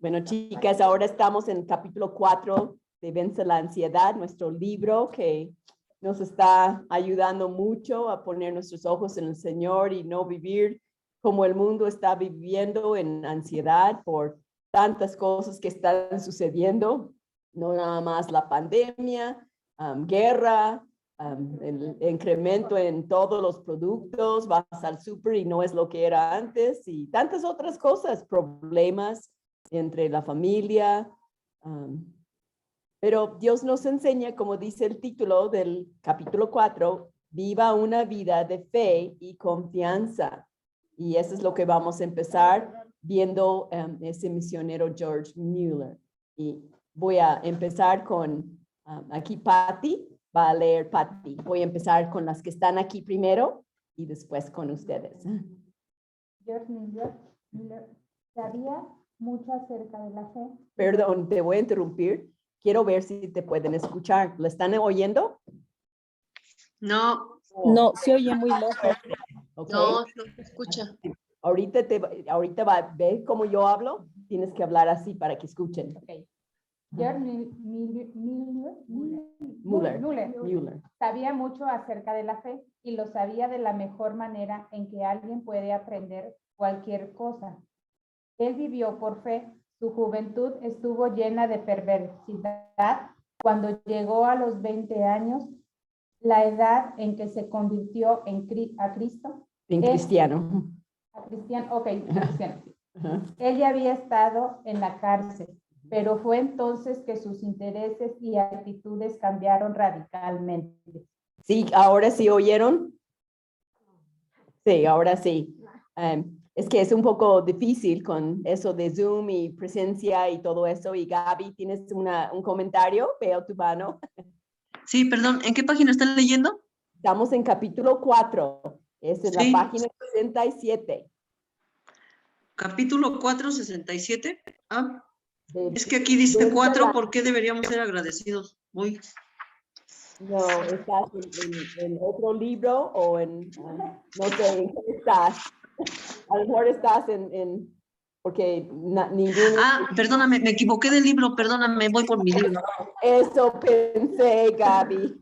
Bueno, chicas, ahora estamos en el capítulo 4 de Vence la Ansiedad, nuestro libro que nos está ayudando mucho a poner nuestros ojos en el Señor y no vivir como el mundo está viviendo en ansiedad por tantas cosas que están sucediendo, no nada más la pandemia, guerra, el incremento en todos los productos, vas al súper y no es lo que era antes y tantas otras cosas, problemas entre la familia. Pero Dios nos enseña, como dice el título del capítulo 4, viva una vida de fe y confianza. Y eso es lo que vamos a empezar viendo ese misionero George Mueller. Y voy a empezar con, aquí Patty va a leer Patty. Voy a empezar con las que están aquí primero y después con ustedes. George Mueller sabía mucho acerca de la fe. Perdón, te voy a interrumpir. Quiero ver si te pueden escuchar. ¿Lo están oyendo? No, No, se oye muy lejos. Okay. no se escucha. Ahorita va a ver cómo yo hablo. Tienes que hablar así para que escuchen. Okay. George Mueller. sabía mucho acerca de la fe y lo sabía de la mejor manera en que alguien puede aprender cualquier cosa. Él vivió por fe. Su juventud estuvo llena de perversidad. Cuando llegó a los 20 años, la edad en que se convirtió a Cristo. Cristiano. Cristiano. Él ya había estado en la cárcel, pero fue entonces que sus intereses y actitudes cambiaron radicalmente. Sí, ahora sí oyeron. Sí, ahora sí. Es que es un poco difícil con eso de Zoom y presencia y todo eso. Y Gaby, ¿tienes un comentario? Veo tu mano. Sí, perdón, ¿en qué página están leyendo? Estamos en capítulo 4. Es en la página 67. Capítulo 4, 67. Ah, De, es que aquí dice 4, ¿por qué deberíamos ser agradecidos? Uy. No, ¿estás en otro libro o en, no sé, en qué estás? A lo mejor estás porque ninguno... Ah, perdóname, me equivoqué del libro, perdóname, voy por mi libro. Eso pensé, Gaby.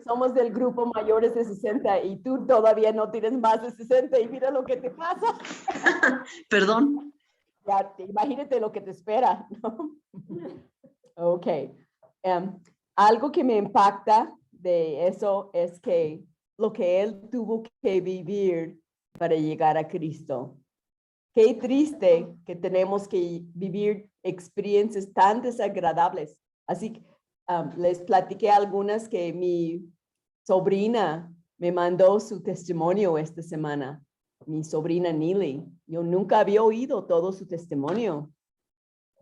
Somos del grupo mayores de 60 y tú todavía no tienes más de 60 y mira lo que te pasa. Perdón. Ya, imagínate lo que te espera, ¿no? Ok. Algo que me impacta de eso es que lo que él tuvo que vivir para llegar a Cristo. Qué triste que tenemos que vivir experiencias tan desagradables. Así que les platiqué algunas que mi sobrina me mandó su testimonio esta semana. Mi sobrina Neely. Yo nunca había oído todo su testimonio.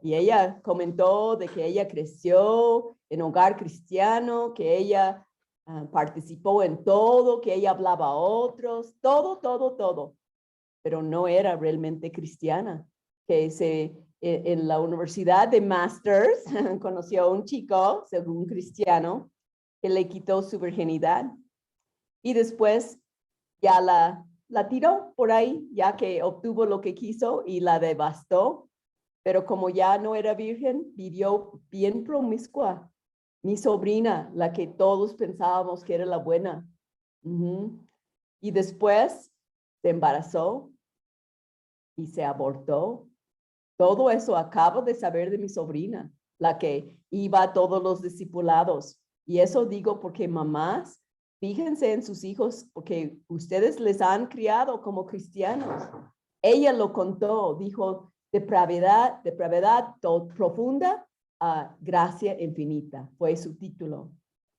Y ella comentó de que ella creció en hogar cristiano, que ella participó en todo, que ella hablaba a otros, todo. Pero no era realmente cristiana. Que en la Universidad de Masters conoció a un chico, según cristiano, que le quitó su virginidad. Y después ya la tiró por ahí, ya que obtuvo lo que quiso y la devastó. Pero como ya no era virgen, vivió bien promiscua. Mi sobrina, la que todos pensábamos que era la buena. Y después se embarazó y se abortó. Todo eso acabo de saber de mi sobrina, la que iba a todos los discipulados. Y eso digo porque mamás, fíjense en sus hijos, porque ustedes les han criado como cristianos. Ella lo contó, dijo, depravidad profunda a gracia infinita, fue su título.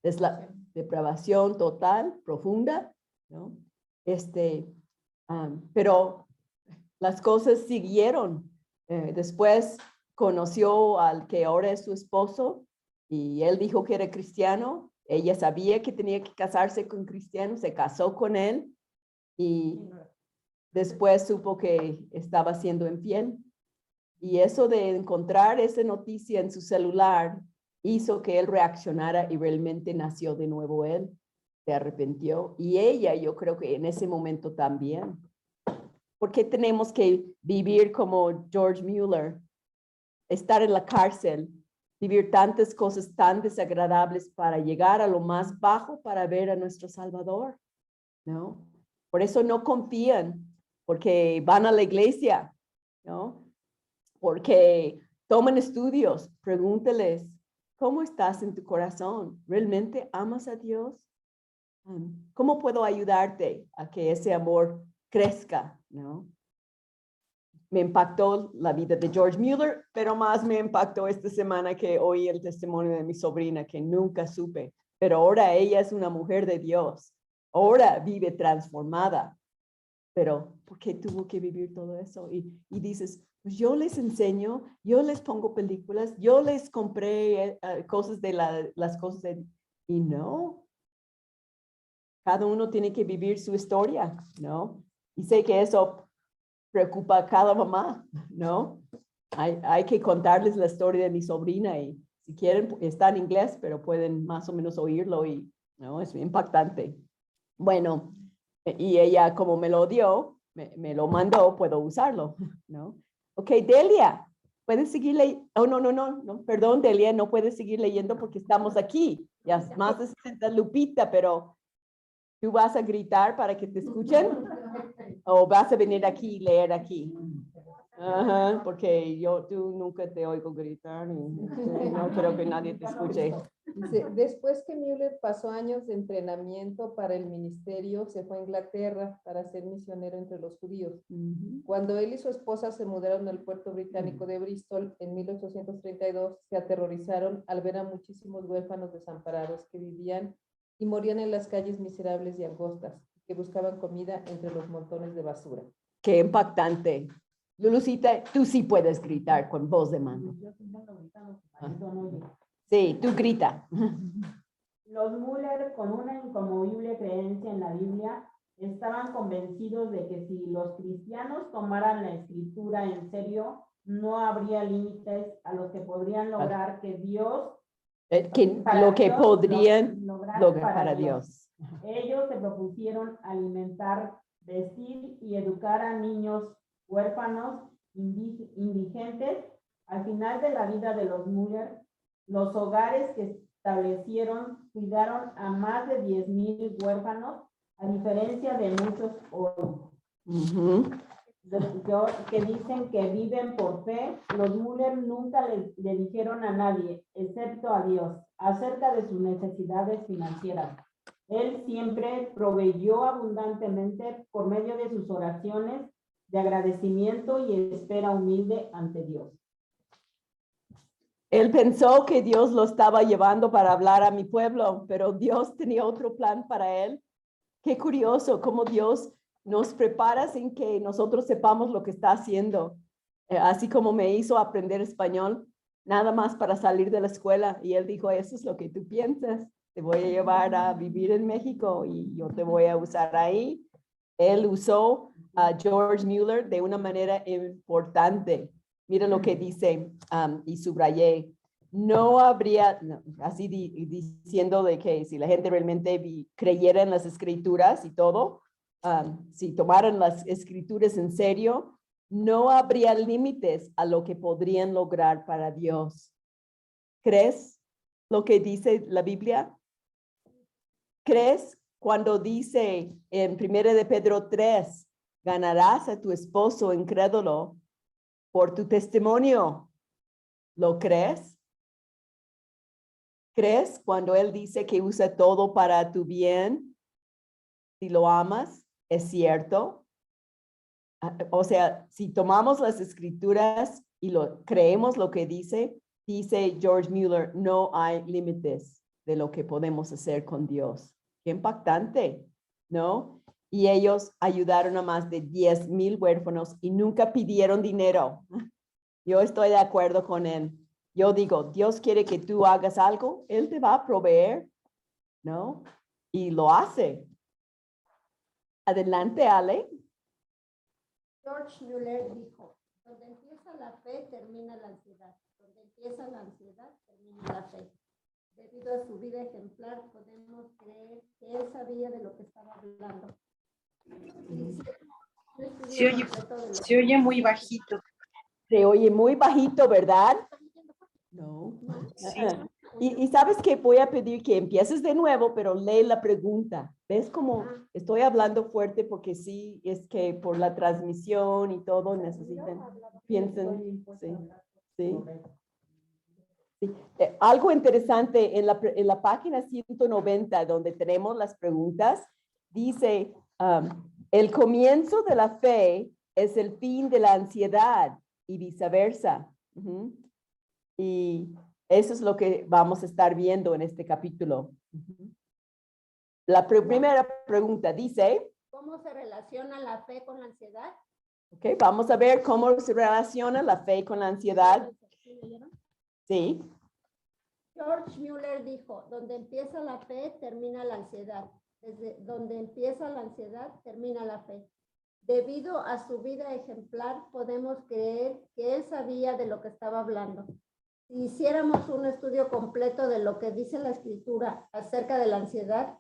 Es la depravación total, profunda, ¿no? Pero las cosas siguieron. Después conoció al que ahora es su esposo y él dijo que era cristiano. Ella sabía que tenía que casarse con cristiano, se casó con él y después supo que estaba siendo infiel. Y eso de encontrar esa noticia en su celular hizo que él reaccionara y realmente nació de nuevo él. Se arrepintió. Y ella, yo creo que en ese momento también. ¿Por qué tenemos que vivir como George Mueller? estar en la cárcel, vivir tantas cosas tan desagradables para llegar a lo más bajo para ver a nuestro Salvador, ¿no? Por eso no confían, porque van a la iglesia, ¿no? Porque toman estudios, pregúntales, ¿cómo estás en tu corazón? ¿Realmente amas a Dios? ¿Cómo puedo ayudarte a que ese amor crezca, ¿no? Me impactó la vida de George Mueller, pero más me impactó esta semana que oí el testimonio de mi sobrina, que nunca supe, pero ahora ella es una mujer de Dios, ahora vive transformada, pero ¿por qué tuvo que vivir todo eso? Y dices, pues yo les enseño, yo les pongo películas, yo les compré cosas de las cosas de, y no, cada uno tiene que vivir su historia, ¿no? Y sé que eso preocupa a cada mamá, ¿no? Hay que contarles la historia de mi sobrina y si quieren, está en inglés, pero pueden más o menos oírlo y, ¿no? Es impactante. Bueno, y ella como me lo dio, me lo mandó, puedo usarlo, ¿no? Ok, Delia, ¿puedes seguir leyendo? Oh, no, perdón, Delia, no puedes seguir leyendo porque estamos aquí. Ya más de 60 Lupita, pero ¿tú vas a gritar para que te escuchen? ¿O vas a venir aquí y leer aquí? Ajá, porque tú nunca te oigo gritar y no creo que nadie te escuche. Dice, después que Müller pasó años de entrenamiento para el ministerio, se fue a Inglaterra para ser misionero entre los judíos. Cuando él y su esposa se mudaron al puerto británico de Bristol en 1832, se aterrorizaron al ver a muchísimos huérfanos desamparados que vivían y morían en las calles miserables y angostas, que buscaban comida entre los montones de basura. Qué impactante. Lulucita, tú sí puedes gritar con voz de mando. Sí, tú grita. Los Müller, con una inconmovible creencia en la Biblia, estaban convencidos de que si los cristianos tomaran la escritura en serio, no habría límites a los que podrían lograr que Dios, Lo que podrían lograr para Dios. Ellos se propusieron alimentar, vestir y educar a niños huérfanos, indigentes. Al final de la vida de los Müller, los hogares que establecieron cuidaron a más de 10,000 huérfanos, a diferencia de muchos hoy. Que dicen que viven por fe. Los Müller nunca le dijeron a nadie, excepto a Dios, acerca de sus necesidades financieras. Él siempre proveyó abundantemente por medio de sus oraciones de agradecimiento y espera humilde ante Dios. Él pensó que Dios lo estaba llevando para hablar a mi pueblo, pero Dios tenía otro plan para él. Qué curioso cómo Dios nos prepara sin que nosotros sepamos lo que está haciendo. Así como me hizo aprender español, nada más para salir de la escuela. Y él dijo, eso es lo que tú piensas. Te voy a llevar a vivir en México y yo te voy a usar ahí. Él usó a George Mueller de una manera importante. Mira lo que dice y subrayé. No habría, así diciendo de que si la gente realmente creyera en las escrituras y todo, si tomaran las escrituras en serio, no habría límites a lo que podrían lograr para Dios. ¿Crees lo que dice la Biblia? ¿Crees cuando dice en 1 de Pedro 3, ganarás a tu esposo incrédulo por tu testimonio? ¿Lo crees? ¿Crees cuando él dice que usa todo para tu bien? Si lo amas, ¿es cierto? O sea, si tomamos las escrituras y creemos lo que dice George Mueller, no hay límites de lo que podemos hacer con Dios. Qué impactante, ¿no? Y ellos ayudaron a más de 10,000 huérfanos y nunca pidieron dinero. Yo estoy de acuerdo con él. Yo digo, Dios quiere que tú hagas algo, Él te va a proveer, ¿no? Y lo hace. Adelante, Ale. George Mueller dijo, donde empieza la fe, termina la ansiedad. Donde empieza la ansiedad, termina la fe. Debido a su vida ejemplar, podemos creer que él sabía de lo que estaba hablando. Se oye muy bajito. Se oye muy bajito, ¿verdad? No. Sí. Y sabes que voy a pedir que empieces de nuevo, pero lee la pregunta. ¿Ves cómo estoy hablando fuerte? Porque sí, es que por la transmisión y todo necesitan, piensen, sí, sí. Sí. Algo interesante en la página 190, donde tenemos las preguntas, dice, el comienzo de la fe es el fin de la ansiedad y viceversa. Ujú. Y eso es lo que vamos a estar viendo en este capítulo. Ujú. La primera pregunta dice, ¿Cómo se relaciona la fe con la ansiedad? ok, vamos a ver cómo se relaciona la fe con la ansiedad. ¿Sí leyeron? Sí. George Mueller dijo, donde empieza la fe, termina la ansiedad. Desde donde empieza la ansiedad, termina la fe. Debido a su vida ejemplar, podemos creer que él sabía de lo que estaba hablando. Si hiciéramos un estudio completo de lo que dice la Escritura acerca de la ansiedad,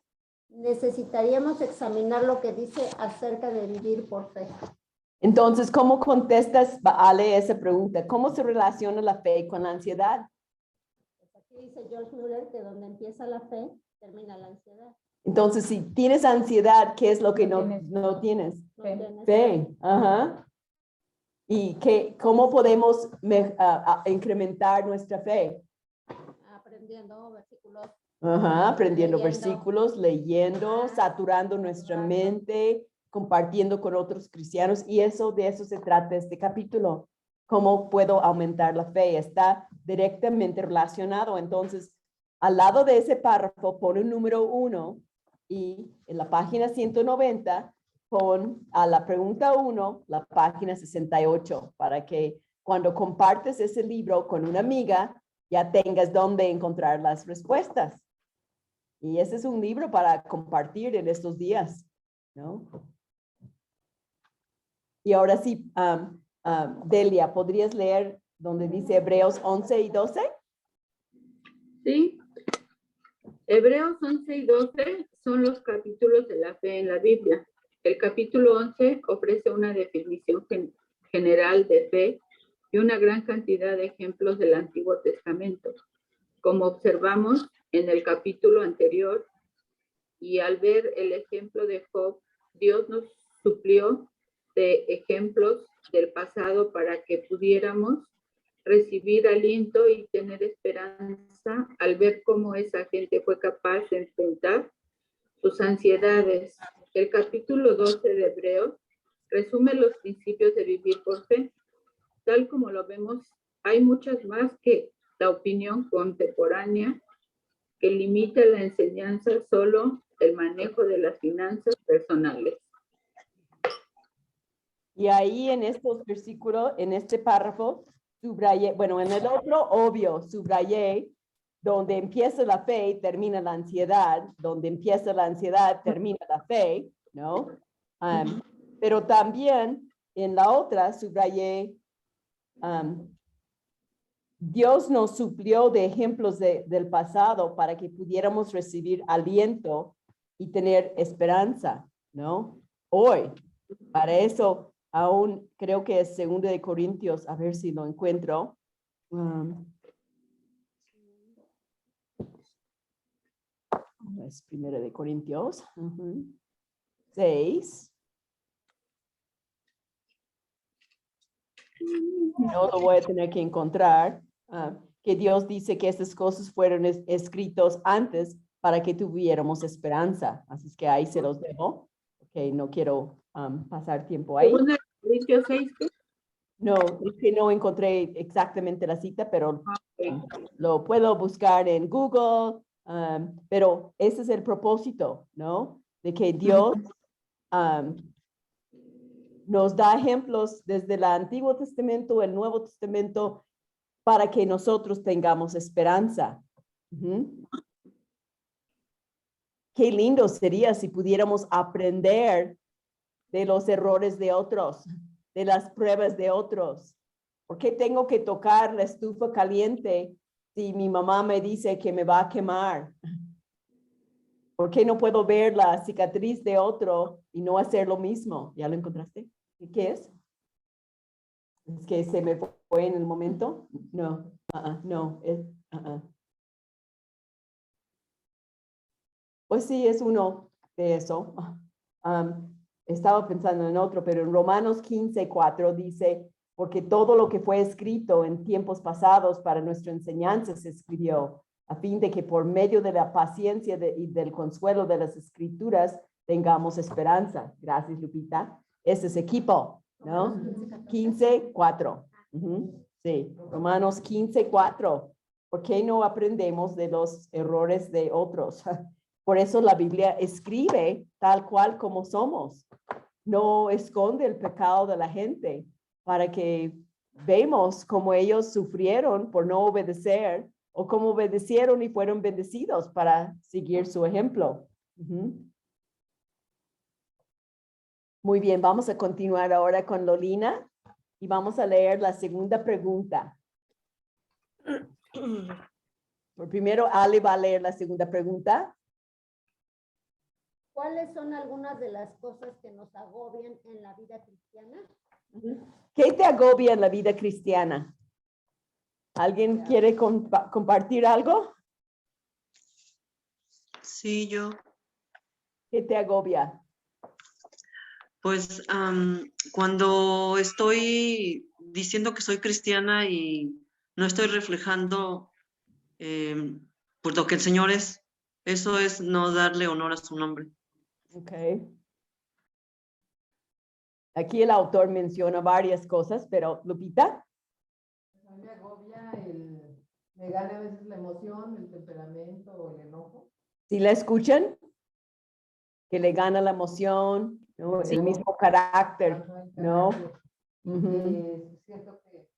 necesitaríamos examinar lo que dice acerca de vivir por fe. Entonces, ¿cómo contestas, Ale, esa pregunta? ¿Cómo se relaciona la fe con la ansiedad? Pues aquí dice George Mueller que donde empieza la fe, termina la ansiedad. Entonces, si tienes ansiedad, ¿qué es lo que No no tienes. no tienes? No Fe. tienes Fe. Ajá. ¿Y cómo podemos incrementar nuestra fe? aprendiendo versículos. Ajá, aprendiendo Leyendo. versículos, leyendo, saturando nuestra mente, compartiendo con otros cristianos. Y de eso se trata este capítulo. ¿Cómo puedo aumentar la fe? Está directamente relacionado. Entonces, al lado de ese párrafo, pone un número 1 y en la página 190 pon a la pregunta 1 la página 68 para que cuando compartes ese libro con una amiga, ya tengas dónde encontrar las respuestas. Y ese es un libro para compartir en estos días, ¿no? Y ahora sí, Delia, ¿podrías leer donde dice Hebreos 11 y 12? Sí, Hebreos 11 y 12 son los capítulos de la fe en la Biblia. El capítulo 11 ofrece una definición general de fe y una gran cantidad de ejemplos del Antiguo Testamento. Como observamos en el capítulo anterior, y al ver el ejemplo de Job, Dios nos suplió de ejemplos del pasado para que pudiéramos recibir aliento y tener esperanza al ver cómo esa gente fue capaz de enfrentar sus ansiedades. El capítulo 12 de Hebreos resume los principios de vivir por fe. Tal como lo vemos, hay muchas más que la opinión contemporánea que limita la enseñanza solo el manejo de las finanzas personales. Y ahí en estos versículos, en este párrafo, subrayé, bueno, en el otro, obvio, subrayé, donde empieza la fe, termina la ansiedad, donde empieza la ansiedad, termina la fe, ¿no? Pero también en la otra subrayé, Dios nos suplió de ejemplos del pasado para que pudiéramos recibir aliento y tener esperanza, ¿no? Hoy, para eso, aún creo que es 2 de Corintios, a ver si lo encuentro. Es 1 de Corintios 6. No lo voy a tener que encontrar. Que Dios dice que estas cosas fueron escritos antes para que tuviéramos esperanza. Así es que ahí se los dejo. Ok, no quiero pasar tiempo ahí. Según el Corintios 6, No, es que no encontré exactamente la cita, pero okay. lo puedo buscar en Google. Pero ese es el propósito, ¿no? De que Dios nos da ejemplos desde el Antiguo Testamento, el Nuevo Testamento, para que nosotros tengamos esperanza. Qué lindo sería si pudiéramos aprender de los errores de otros, de las pruebas de otros. ¿Por qué tengo que tocar la estufa caliente si mi mamá me dice que me va a quemar? ¿Por qué no puedo ver la cicatriz de otro y no hacer lo mismo? ¿Ya lo encontraste? ¿Qué es? Es que se me fue en el momento. No, no. Pues sí, es uno de eso. Estaba pensando en otro, pero en Romanos 15:4 dice, porque todo lo que fue escrito en tiempos pasados para nuestra enseñanza se escribió, a fin de que por medio de la paciencia y del consuelo de las escrituras tengamos esperanza. Gracias, Lupita. Ese es equipo, ¿no? 15:4. Sí, Romanos 15:4. ¿Por qué no aprendemos de los errores de otros? Por eso la Biblia escribe tal cual como somos. No esconde el pecado de la gente para que vemos cómo ellos sufrieron por no obedecer o cómo obedecieron y fueron bendecidos para seguir su ejemplo. Muy bien, vamos a continuar ahora con Lolina y vamos a leer la segunda pregunta. Por primero, Ale va a leer la segunda pregunta. ¿Cuáles son algunas de las cosas que nos agobian en la vida cristiana? ¿Qué te agobia en la vida cristiana? ¿Alguien quiere compartir algo? Sí, yo. ¿Qué te agobia? Pues cuando estoy diciendo que soy cristiana y no estoy reflejando pues lo que el Señor es, eso es no darle honor a su nombre. Ok. Aquí el autor menciona varias cosas, pero Lupita. Me agobia me gana a veces la emoción, el temperamento o el enojo. ¿Sí la escuchan? Que le gana la emoción, ¿no? Sí. El mismo carácter, ¿no? Siento que,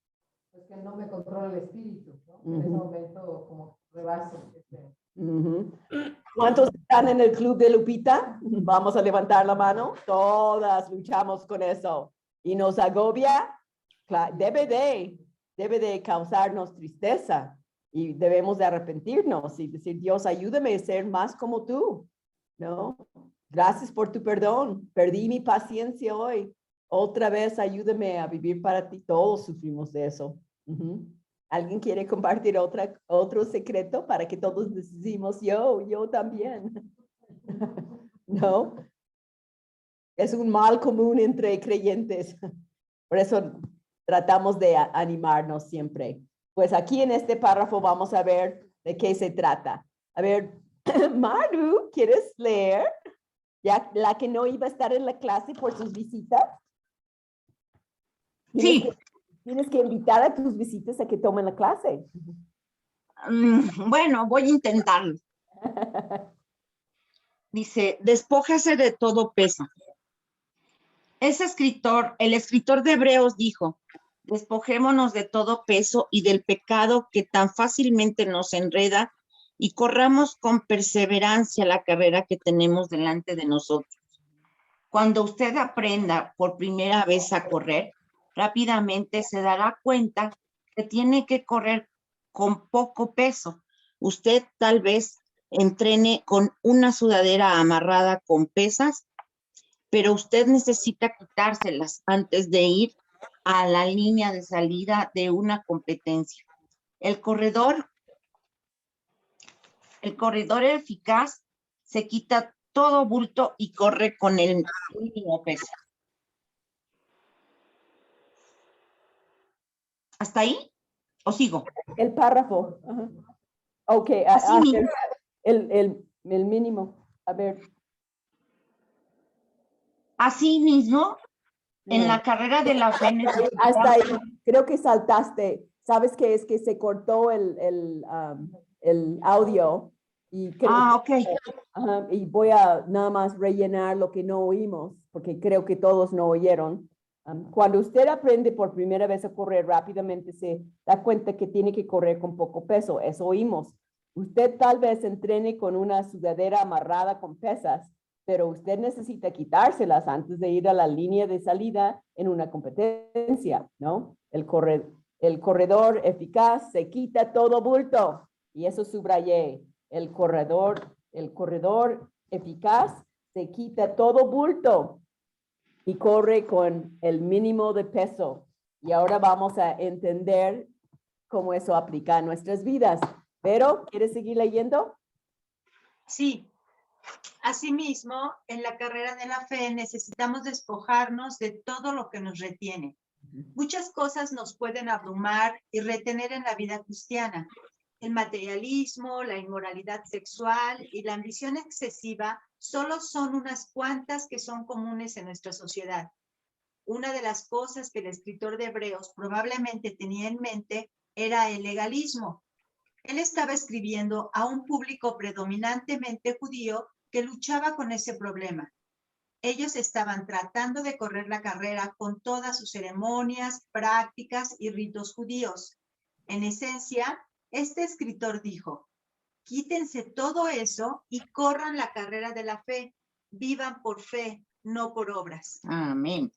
pues, que no me controla el espíritu, ¿no? En ese momento como rebaso. ¿Cuántos están en el club de Lupita? Vamos a levantar la mano. Todas luchamos con eso. ¿Y nos agobia? Debe de causarnos tristeza y debemos de arrepentirnos y decir, Dios, ayúdame a ser más como tú, ¿no? Gracias por tu perdón. Perdí mi paciencia hoy. Otra vez ayúdame a vivir para ti. Todos sufrimos de eso. ¿Alguien quiere compartir otro secreto para que todos decimos yo también? ¿No? Es un mal común entre creyentes. Por eso tratamos de animarnos siempre. Pues aquí en este párrafo vamos a ver de qué se trata. A ver, Maru, ¿quieres leer? Ya la que no iba a estar en la clase por sus visitas. Sí. Tienes que invitar a tus visitas a que tomen la clase. Bueno, voy a intentarlo. Dice, despójase de todo peso. El escritor de Hebreos dijo, despojémonos de todo peso y del pecado que tan fácilmente nos enreda y corramos con perseverancia la carrera que tenemos delante de nosotros. Cuando usted aprenda por primera vez a correr, rápidamente se dará cuenta que tiene que correr con poco peso. Usted tal vez entrene con una sudadera amarrada con pesas, pero usted necesita quitárselas antes de ir a la línea de salida de una competencia. El corredor eficaz se quita todo bulto y corre con el mínimo peso. ¿Hasta ahí? ¿O sigo? El párrafo. Ok. Así mismo. El mínimo. A ver. Así mismo, en la carrera de la fe hasta ahí. Creo que saltaste. ¿Sabes qué es? Que se cortó el audio. Y creo ok. Y voy a nada más rellenar lo que no oímos, porque creo que todos no oyeron. Cuando usted aprende por primera vez a correr rápidamente, se da cuenta que tiene que correr con poco peso. Eso oímos. Usted tal vez entrene con una sudadera amarrada con pesas, pero usted necesita quitárselas antes de ir a la línea de salida en una competencia, ¿no? El corredor eficaz se quita todo bulto. Y eso subrayé. El corredor eficaz se quita todo bulto y corre con el mínimo de peso. Y ahora vamos a entender cómo eso aplica a nuestras vidas. Pero, ¿quieres seguir leyendo? Sí. Asimismo, en la carrera de la fe necesitamos despojarnos de todo lo que nos retiene. Muchas cosas nos pueden abrumar y retener en la vida cristiana. El materialismo, la inmoralidad sexual y la ambición excesiva solo son unas cuantas que son comunes en nuestra sociedad. Una de las cosas que el escritor de Hebreos probablemente tenía en mente era el legalismo. Él estaba escribiendo a un público predominantemente judío que luchaba con ese problema. Ellos estaban tratando de correr la carrera con todas sus ceremonias, prácticas y ritos judíos. En esencia, este escritor dijo, quítense todo eso y corran la carrera de la fe. Vivan por fe, no por obras. Amén.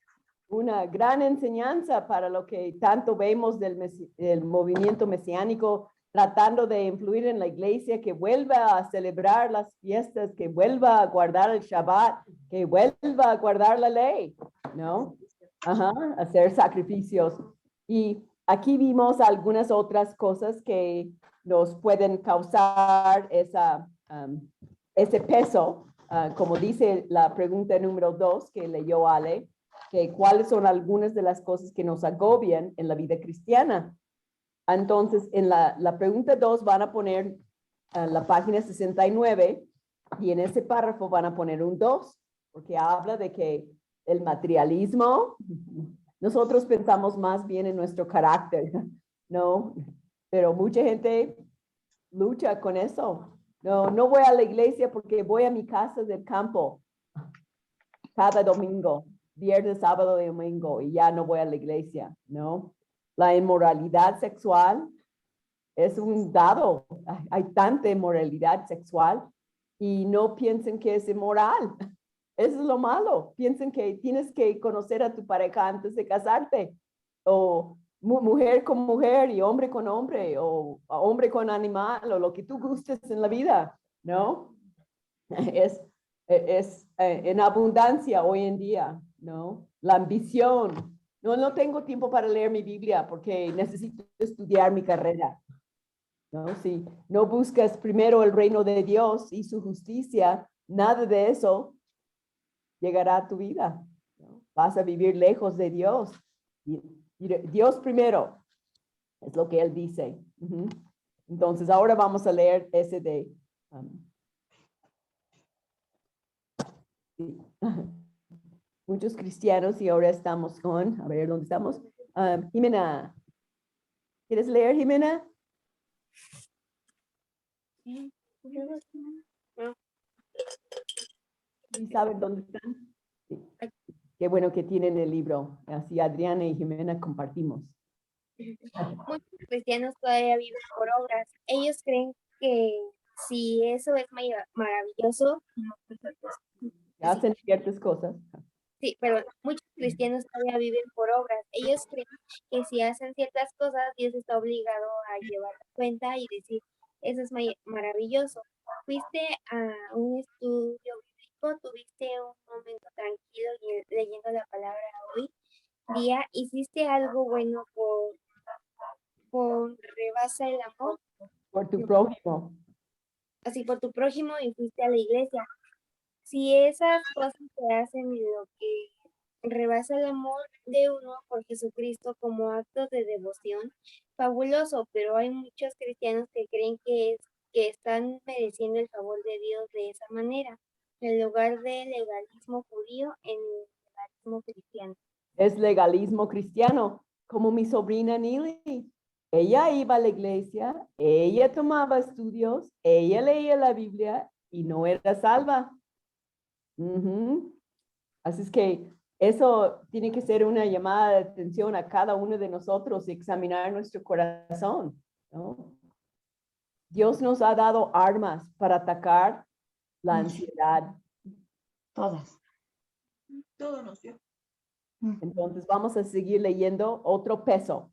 Una gran enseñanza para lo que tanto vemos del movimiento mesiánico, tratando de influir en la iglesia, que vuelva a celebrar las fiestas, que vuelva a guardar el Shabbat, que vuelva a guardar la ley, ¿no? Hacer sacrificios. Y aquí vimos algunas otras cosas que nos pueden causar ese peso, como dice la pregunta número 2 que leyó Ale, que cuáles son algunas de las cosas que nos agobian en la vida cristiana. Entonces, en la pregunta 2 van a poner la página 69 y en ese párrafo van a poner un 2, porque habla de que el materialismo, nosotros pensamos más bien en nuestro carácter, ¿no? Pero mucha gente lucha con eso. No voy a la iglesia porque voy a mi casa del campo cada domingo, viernes, sábado y domingo, y ya no voy a la iglesia, ¿no? La inmoralidad sexual es un dado. Hay tanta inmoralidad sexual y no piensen que es inmoral. Eso es lo malo. Piensen que tienes que conocer a tu pareja antes de casarte. O mujer con mujer y hombre con hombre o hombre con animal o lo que tú gustes en la vida, ¿no? Es en abundancia hoy en día, ¿no? La ambición. No tengo tiempo para leer mi Biblia porque necesito estudiar mi carrera, ¿no? Si no buscas primero el reino de Dios y su justicia, nada de eso llegará a tu vida, ¿no? Vas a vivir lejos de Dios. Y Dios primero, es lo que Él dice. Entonces, ahora vamos a leer ese de... sí. Muchos cristianos y ahora estamos con, a ver, ¿dónde estamos? Jimena. ¿Quieres leer, Jimena? ¿Sí saben dónde están? Sí. Qué bueno que tienen el libro. Así Adriana y Jimena compartimos. Muchos cristianos todavía viven por obras. Ellos creen que si eso es maravilloso, Hacen ciertas cosas. sí, pero muchos cristianos todavía viven por obras. Ellos creen que si hacen ciertas cosas, Dios está obligado a llevar la cuenta y decir, eso es maravilloso. Fuiste a un estudio bíblico, tuviste un momento tranquilo leyendo la palabra hoy día, hiciste algo bueno por rebasa el amor. Por tu prójimo. Así por tu prójimo y fuiste a la iglesia. Si esas cosas se hacen en lo que rebasa el amor de uno por Jesucristo como actos de devoción, fabuloso, pero hay muchos cristianos que creen que están mereciendo el favor de Dios de esa manera, en lugar de legalismo judío en legalismo cristiano. Es legalismo cristiano, como mi sobrina Nili. Ella iba a la iglesia, ella tomaba estudios, ella leía la Biblia y no era salva. Así es que eso tiene que ser una llamada de atención a cada uno de nosotros y examinar nuestro corazón, ¿no? Dios nos ha dado armas para atacar la ansiedad. Todas. Todo nos dio. Entonces vamos a seguir leyendo otro peso.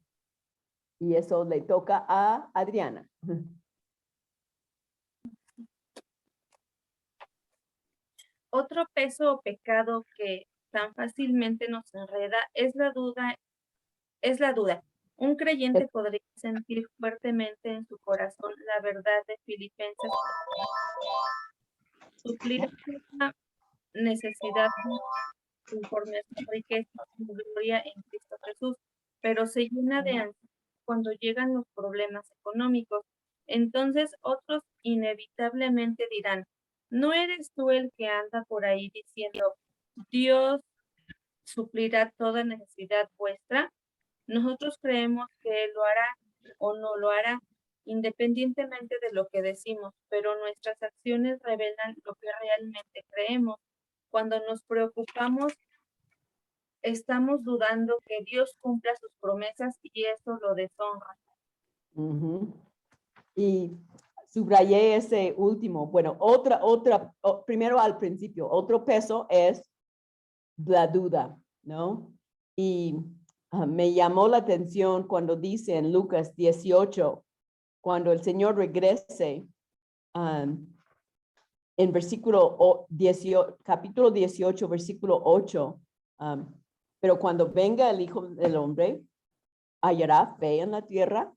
Y eso le toca a Adriana. Otro peso o pecado que tan fácilmente nos enreda es la duda es la duda. Un creyente podría sentir fuertemente en su corazón la verdad de Filipenses, suplir una necesidad conforme a su riqueza y gloria en Cristo Jesús, pero se llena de ansiedad cuando llegan los problemas económicos. Entonces otros inevitablemente dirán, ¿no eres tú el que anda por ahí diciendo, Dios suplirá toda necesidad vuestra? Nosotros creemos que Él lo hará o no lo hará, independientemente de lo que decimos, pero nuestras acciones revelan lo que realmente creemos. Cuando nos preocupamos, estamos dudando que Dios cumpla sus promesas y eso lo deshonra. Ujú. Y subrayé ese último. Bueno, primero al principio, otro peso es la duda, ¿no? Y me llamó la atención cuando dice en Lucas 18, cuando el Señor regrese, en capítulo 18, versículo 8, pero cuando venga el Hijo del Hombre, ¿hallará fe en la tierra?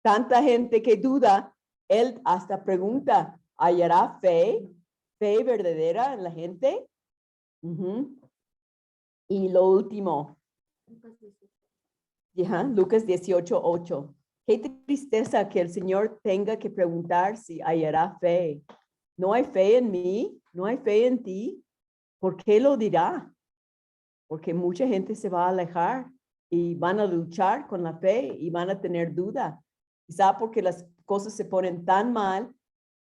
Tanta gente que duda, él hasta pregunta, ¿hallará fe verdadera en la gente? Ujú. Y lo último, Lucas 18:8. Qué tristeza que el Señor tenga que preguntar si hallará fe. ¿No hay fe en mí? ¿No hay fe en ti? ¿Por qué lo dirá? Porque mucha gente se va a alejar y van a luchar con la fe y van a tener duda. Quizá porque las cosas se ponen tan mal,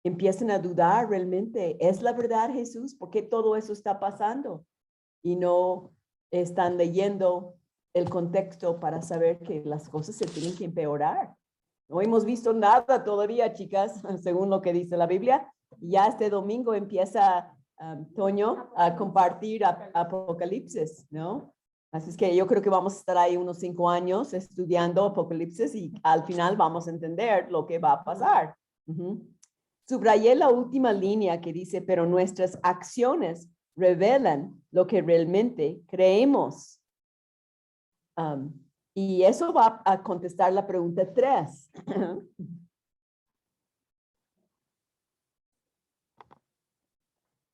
empiezan a dudar realmente. ¿Es la verdad, Jesús? ¿Por qué todo eso está pasando? Y no están leyendo el contexto para saber que las cosas se tienen que empeorar. No hemos visto nada todavía, chicas, según lo que dice la Biblia. Ya este domingo empieza Toño a compartir Apocalipsis, ¿no? Así es que yo creo que vamos a estar ahí unos 5 años estudiando Apocalipsis y al final vamos a entender lo que va a pasar. Subrayé la última línea que dice, pero nuestras acciones revelan lo que realmente creemos. Y eso va a contestar la pregunta 3.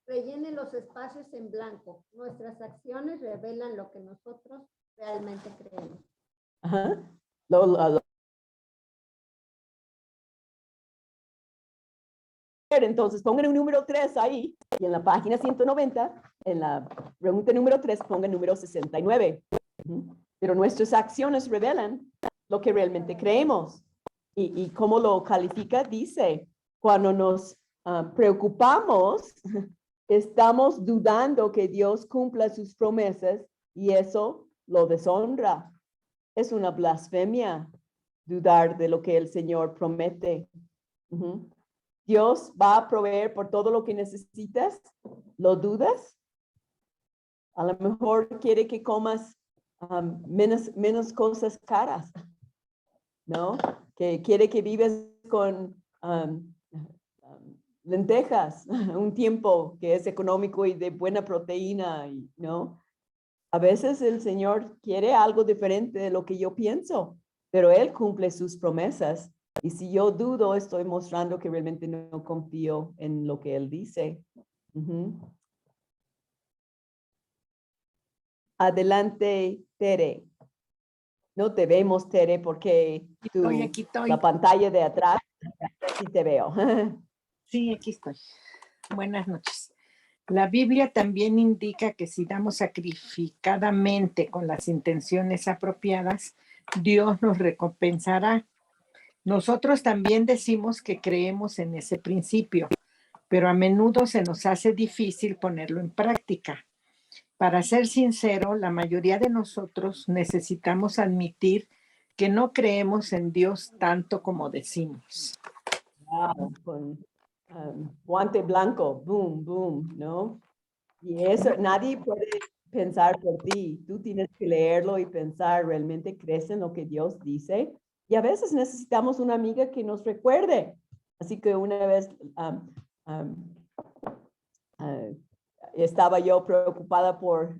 Rellene los espacios en blanco. Nuestras acciones revelan lo que nosotros realmente creemos. Entonces pongan el número 3 ahí y en la página 190, en la pregunta número 3, pongan el número 69. Pero nuestras acciones revelan lo que realmente creemos. Y cómo lo califica, dice, cuando nos preocupamos, estamos dudando que Dios cumpla sus promesas y eso lo deshonra. Es una blasfemia dudar de lo que el Señor promete. Dios va a proveer por todo lo que necesitas. ¿Lo dudas? A lo mejor quiere que comas menos cosas caras, ¿no? Que quiere que vives con lentejas un tiempo que es económico y de buena proteína, ¿no? A veces el Señor quiere algo diferente de lo que yo pienso, pero Él cumple sus promesas. Y si yo dudo, estoy mostrando que realmente no confío en lo que Él dice. Adelante, Tere. No te vemos, Tere, porque Aquí estoy. la pantalla de atrás, sí te veo. Sí, aquí estoy. Buenas noches. La Biblia también indica que si damos sacrificadamente con las intenciones apropiadas, Dios nos recompensará. Nosotros también decimos que creemos en ese principio, pero a menudo se nos hace difícil ponerlo en práctica. Para ser sincero, la mayoría de nosotros necesitamos admitir que no creemos en Dios tanto como decimos. Wow, con guante blanco, boom, boom, ¿no? Y eso, nadie puede pensar por ti. Tú tienes que leerlo y pensar, ¿realmente crees en lo que Dios dice? Y a veces necesitamos una amiga que nos recuerde. Así que una vez estaba yo preocupada por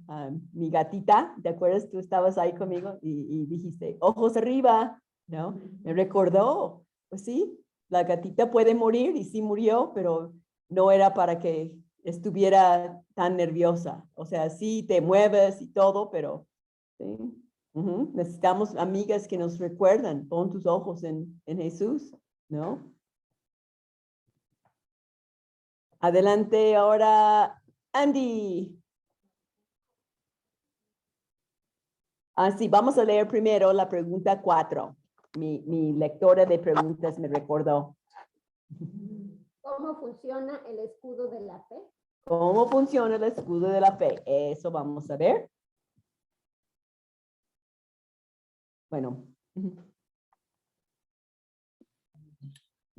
mi gatita. ¿Te acuerdas? Tú estabas ahí conmigo y dijiste, ojos arriba, ¿no? Me recordó, pues sí, la gatita puede morir y sí murió, pero no era para que estuviera tan nerviosa. O sea, sí te mueves y todo, pero sí. Necesitamos amigas que nos recuerdan, pon tus ojos en Jesús, ¿no? Adelante ahora, Andy. Sí, vamos a leer primero la pregunta 4. Mi lectora de preguntas me recordó. ¿Cómo funciona el escudo de la fe? ¿Cómo funciona el escudo de la fe? Eso vamos a ver. Bueno.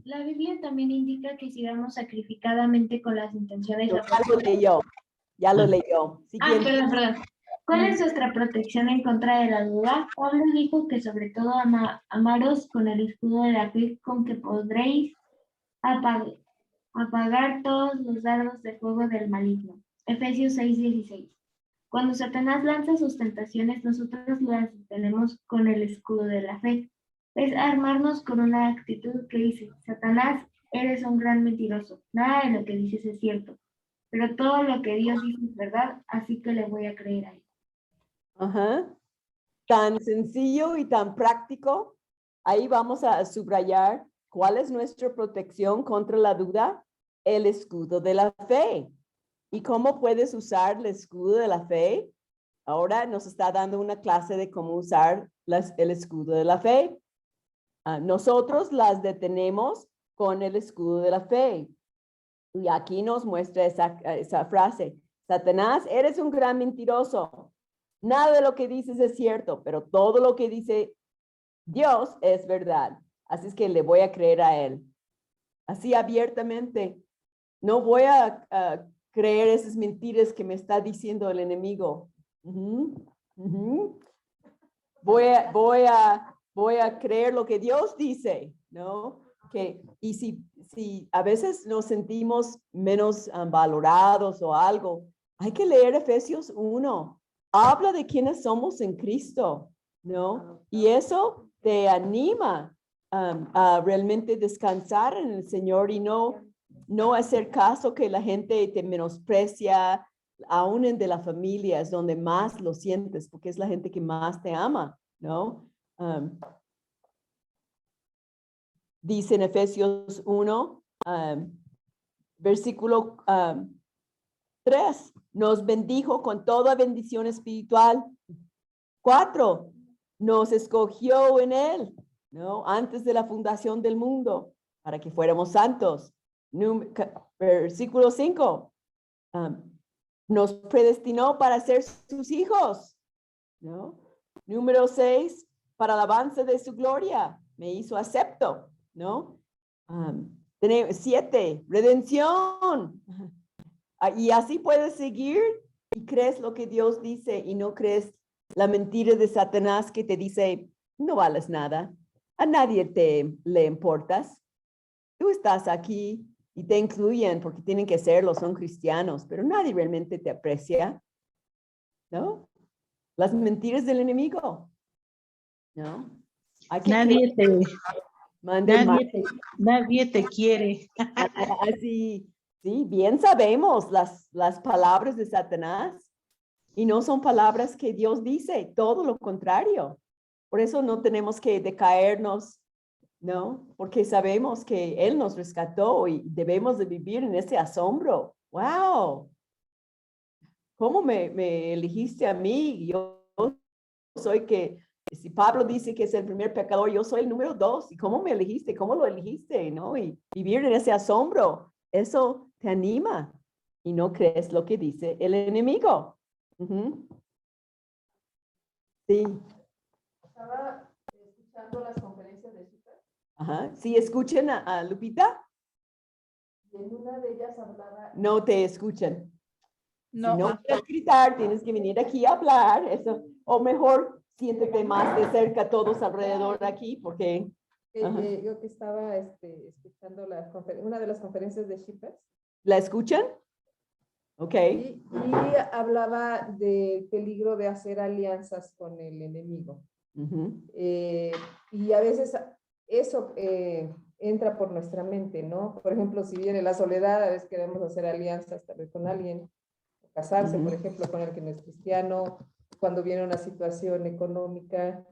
La Biblia también indica que si damos sacrificadamente con las intenciones. Ya lo leyó. Ya lo leyó. Perdón. ¿Cuál es nuestra protección en contra de la duda? Pablo dijo que sobre todo amaros con el escudo de la fe con que podréis apagar todos los dardos de fuego del maligno. Efesios 6:16. Cuando Satanás lanza sus tentaciones, nosotros las tenemos con el escudo de la fe. Es armarnos con una actitud que dice, Satanás, eres un gran mentiroso. Nada de lo que dices es cierto. Pero todo lo que Dios dice es verdad, así que le voy a creer a él. Tan sencillo y tan práctico. Ahí vamos a subrayar cuál es nuestra protección contra la duda. El escudo de la fe. ¿Y cómo puedes usar el escudo de la fe? Ahora nos está dando una clase de cómo usar el escudo de la fe. Nosotros las detenemos con el escudo de la fe. Y aquí nos muestra esa frase. Satanás, eres un gran mentiroso. Nada de lo que dices es cierto, pero todo lo que dice Dios es verdad. Así es que le voy a creer a él. Así abiertamente. No voy a creer esas mentiras que me está diciendo el enemigo. Voy a creer lo que Dios dice, ¿no? Y si a veces nos sentimos menos valorados o algo, hay que leer Efesios 1. Habla de quiénes somos en Cristo, ¿no? Y eso te anima a realmente descansar en el Señor y no hacer caso que la gente te menosprecia, aún en de la familia es donde más lo sientes, porque es la gente que más te ama, ¿no? Dice en Efesios 1, versículo 3, nos bendijo con toda bendición espiritual. 4, nos escogió en él, ¿no? Antes de la fundación del mundo, para que fuéramos santos. Versículo 5, nos predestinó para ser sus hijos, ¿no? Número 6, para alabanza de su gloria, me hizo acepto, ¿no? 7, redención. Y así puedes seguir y crees lo que Dios dice y no crees la mentira de Satanás que te dice, no vales nada, a nadie le importas. Tú estás aquí y te incluyen porque tienen que serlo, son cristianos, pero nadie realmente te aprecia, ¿no? Las mentiras del enemigo, ¿no? Nadie te quiere. Así, sí, bien sabemos las palabras de Satanás y no son palabras que Dios dice, todo lo contrario. Por eso no tenemos que decaernos, ¿no? Porque sabemos que Él nos rescató y debemos de vivir en ese asombro. ¡Wow! ¿Cómo me elegiste a mí? Yo soy si Pablo dice que es el primer pecador, yo soy el número 2. ¿Y cómo me elegiste? ¿Cómo lo elegiste? ¿No? Y vivir en ese asombro, eso te anima y no crees lo que dice el enemigo. Sí. Estaba escuchando las conferencias de Chica. Sí, escuchen a Lupita. Y en una de ellas hablaba. No te escuchan. No. Si no quieres gritar, tienes que venir aquí a hablar. Eso. O mejor, siéntete más de cerca todos alrededor aquí, porque... Yo que estaba escuchando una de las conferencias de Shippers. ¿La escuchan? Ok. Y hablaba del peligro de hacer alianzas con el enemigo. Ujú. Y a veces eso entra por nuestra mente, ¿no? Por ejemplo, si viene la soledad, a veces queremos hacer alianzas tal vez con alguien, casarse, por ejemplo, con alguien que no es cristiano, cuando viene una situación económica,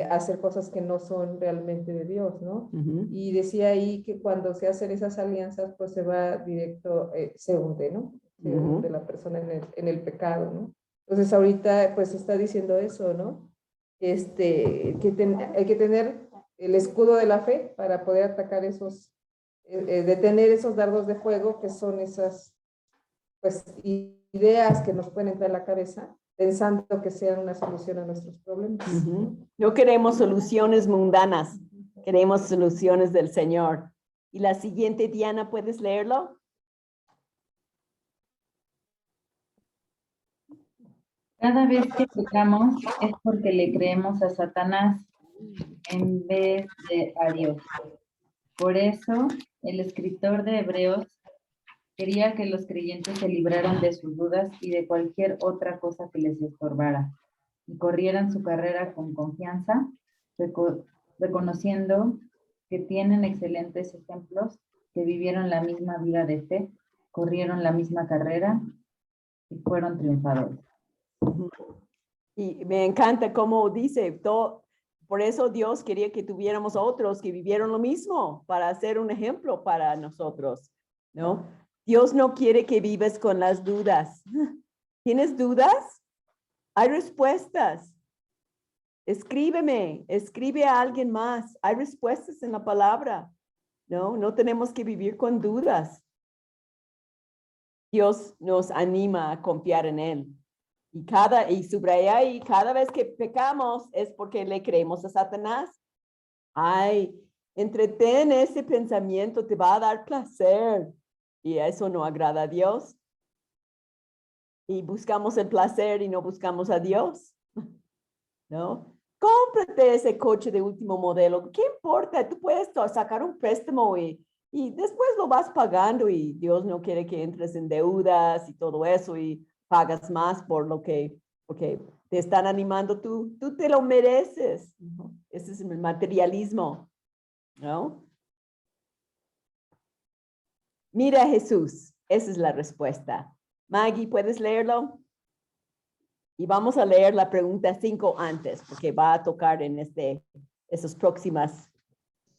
hacer cosas que no son realmente de Dios, ¿no? Y decía ahí que cuando se hacen esas alianzas, pues se va directo, se hunde, ¿no? Se hunde la persona en el pecado, ¿no? Entonces ahorita pues está diciendo eso, ¿no? Hay que tener el escudo de la fe para poder atacar esos, detener esos dardos de fuego que son esas pues ideas que nos pueden entrar a la cabeza pensando que sean una solución a nuestros problemas. No queremos soluciones mundanas, queremos soluciones del Señor. Y la siguiente, Diana, ¿puedes leerlo? Cada vez que pecamos es porque le creemos a Satanás en vez de a Dios. Por eso, el escritor de Hebreos quería que los creyentes se libraran de sus dudas y de cualquier otra cosa que les estorbara, y corrieran su carrera con confianza, reconociendo que tienen excelentes ejemplos que vivieron la misma vida de fe, corrieron la misma carrera y fueron triunfadores. Y me encanta cómo dice, por eso Dios quería que tuviéramos otros que vivieron lo mismo, para hacer un ejemplo para nosotros, ¿no? Dios no quiere que vivas con las dudas. ¿Tienes dudas? Hay respuestas. Escríbeme, escribe a alguien más. Hay respuestas en la palabra, ¿no? No tenemos que vivir con dudas. Dios nos anima a confiar en Él. Y subraya ahí, cada vez que pecamos es porque le creemos a Satanás. Ay, entretén ese pensamiento, te va a dar placer. Y eso no agrada a Dios. Y buscamos el placer y no buscamos a Dios, ¿no? Cómprate ese coche de último modelo. ¿Qué importa? Tú puedes sacar un préstamo y después lo vas pagando y Dios no quiere que entres en deudas y todo eso y pagas más porque te están animando, tú te lo mereces, ¿no? Ese es el materialismo, ¿no? Mira a Jesús, esa es la respuesta. Maggie, ¿puedes leerlo? Y vamos a leer la pregunta 5 antes, porque va a tocar en esos próximos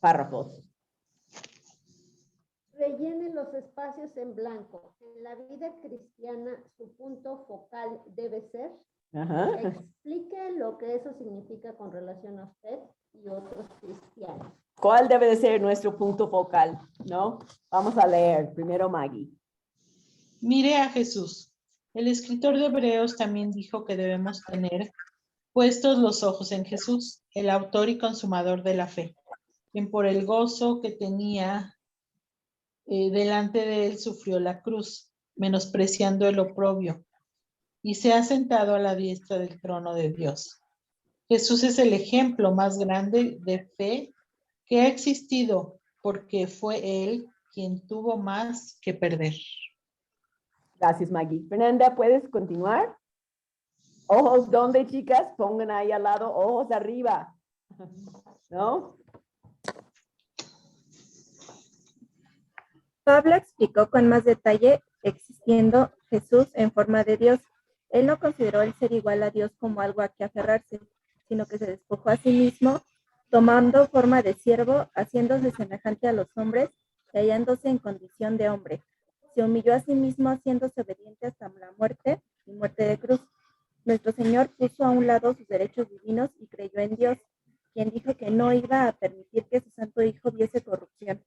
párrafos. Rellene los espacios en blanco. En la vida cristiana, su punto focal debe ser. Ajá. Explique lo que eso significa con relación a usted y otros cristianos. ¿Cuál debe de ser nuestro punto focal? ¿No? Vamos a leer. Primero Maggie. Mire a Jesús. El escritor de Hebreos también dijo que debemos tener puestos los ojos en Jesús, el autor y consumador de la fe, quien por el gozo que tenía delante de él sufrió la cruz, menospreciando el oprobio, y se ha sentado a la diestra del trono de Dios. Jesús es el ejemplo más grande de fe que ha existido, porque fue él quien tuvo más que perder. Gracias, Maggie. Fernanda, ¿puedes continuar? Ojos, ¿dónde, chicas? Pongan ahí al lado, ojos arriba. ¿No? Pablo explicó con más detalle, existiendo Jesús en forma de Dios. Él no consideró el ser igual a Dios como algo a que aferrarse, sino que se despojó a sí mismo, tomando forma de siervo, haciéndose semejante a los hombres y hallándose en condición de hombre. Se humilló a sí mismo, haciéndose obediente hasta la muerte y muerte de cruz. Nuestro Señor puso a un lado sus derechos divinos y creyó en Dios, quien dijo que no iba a permitir que su santo Hijo viese corrupción.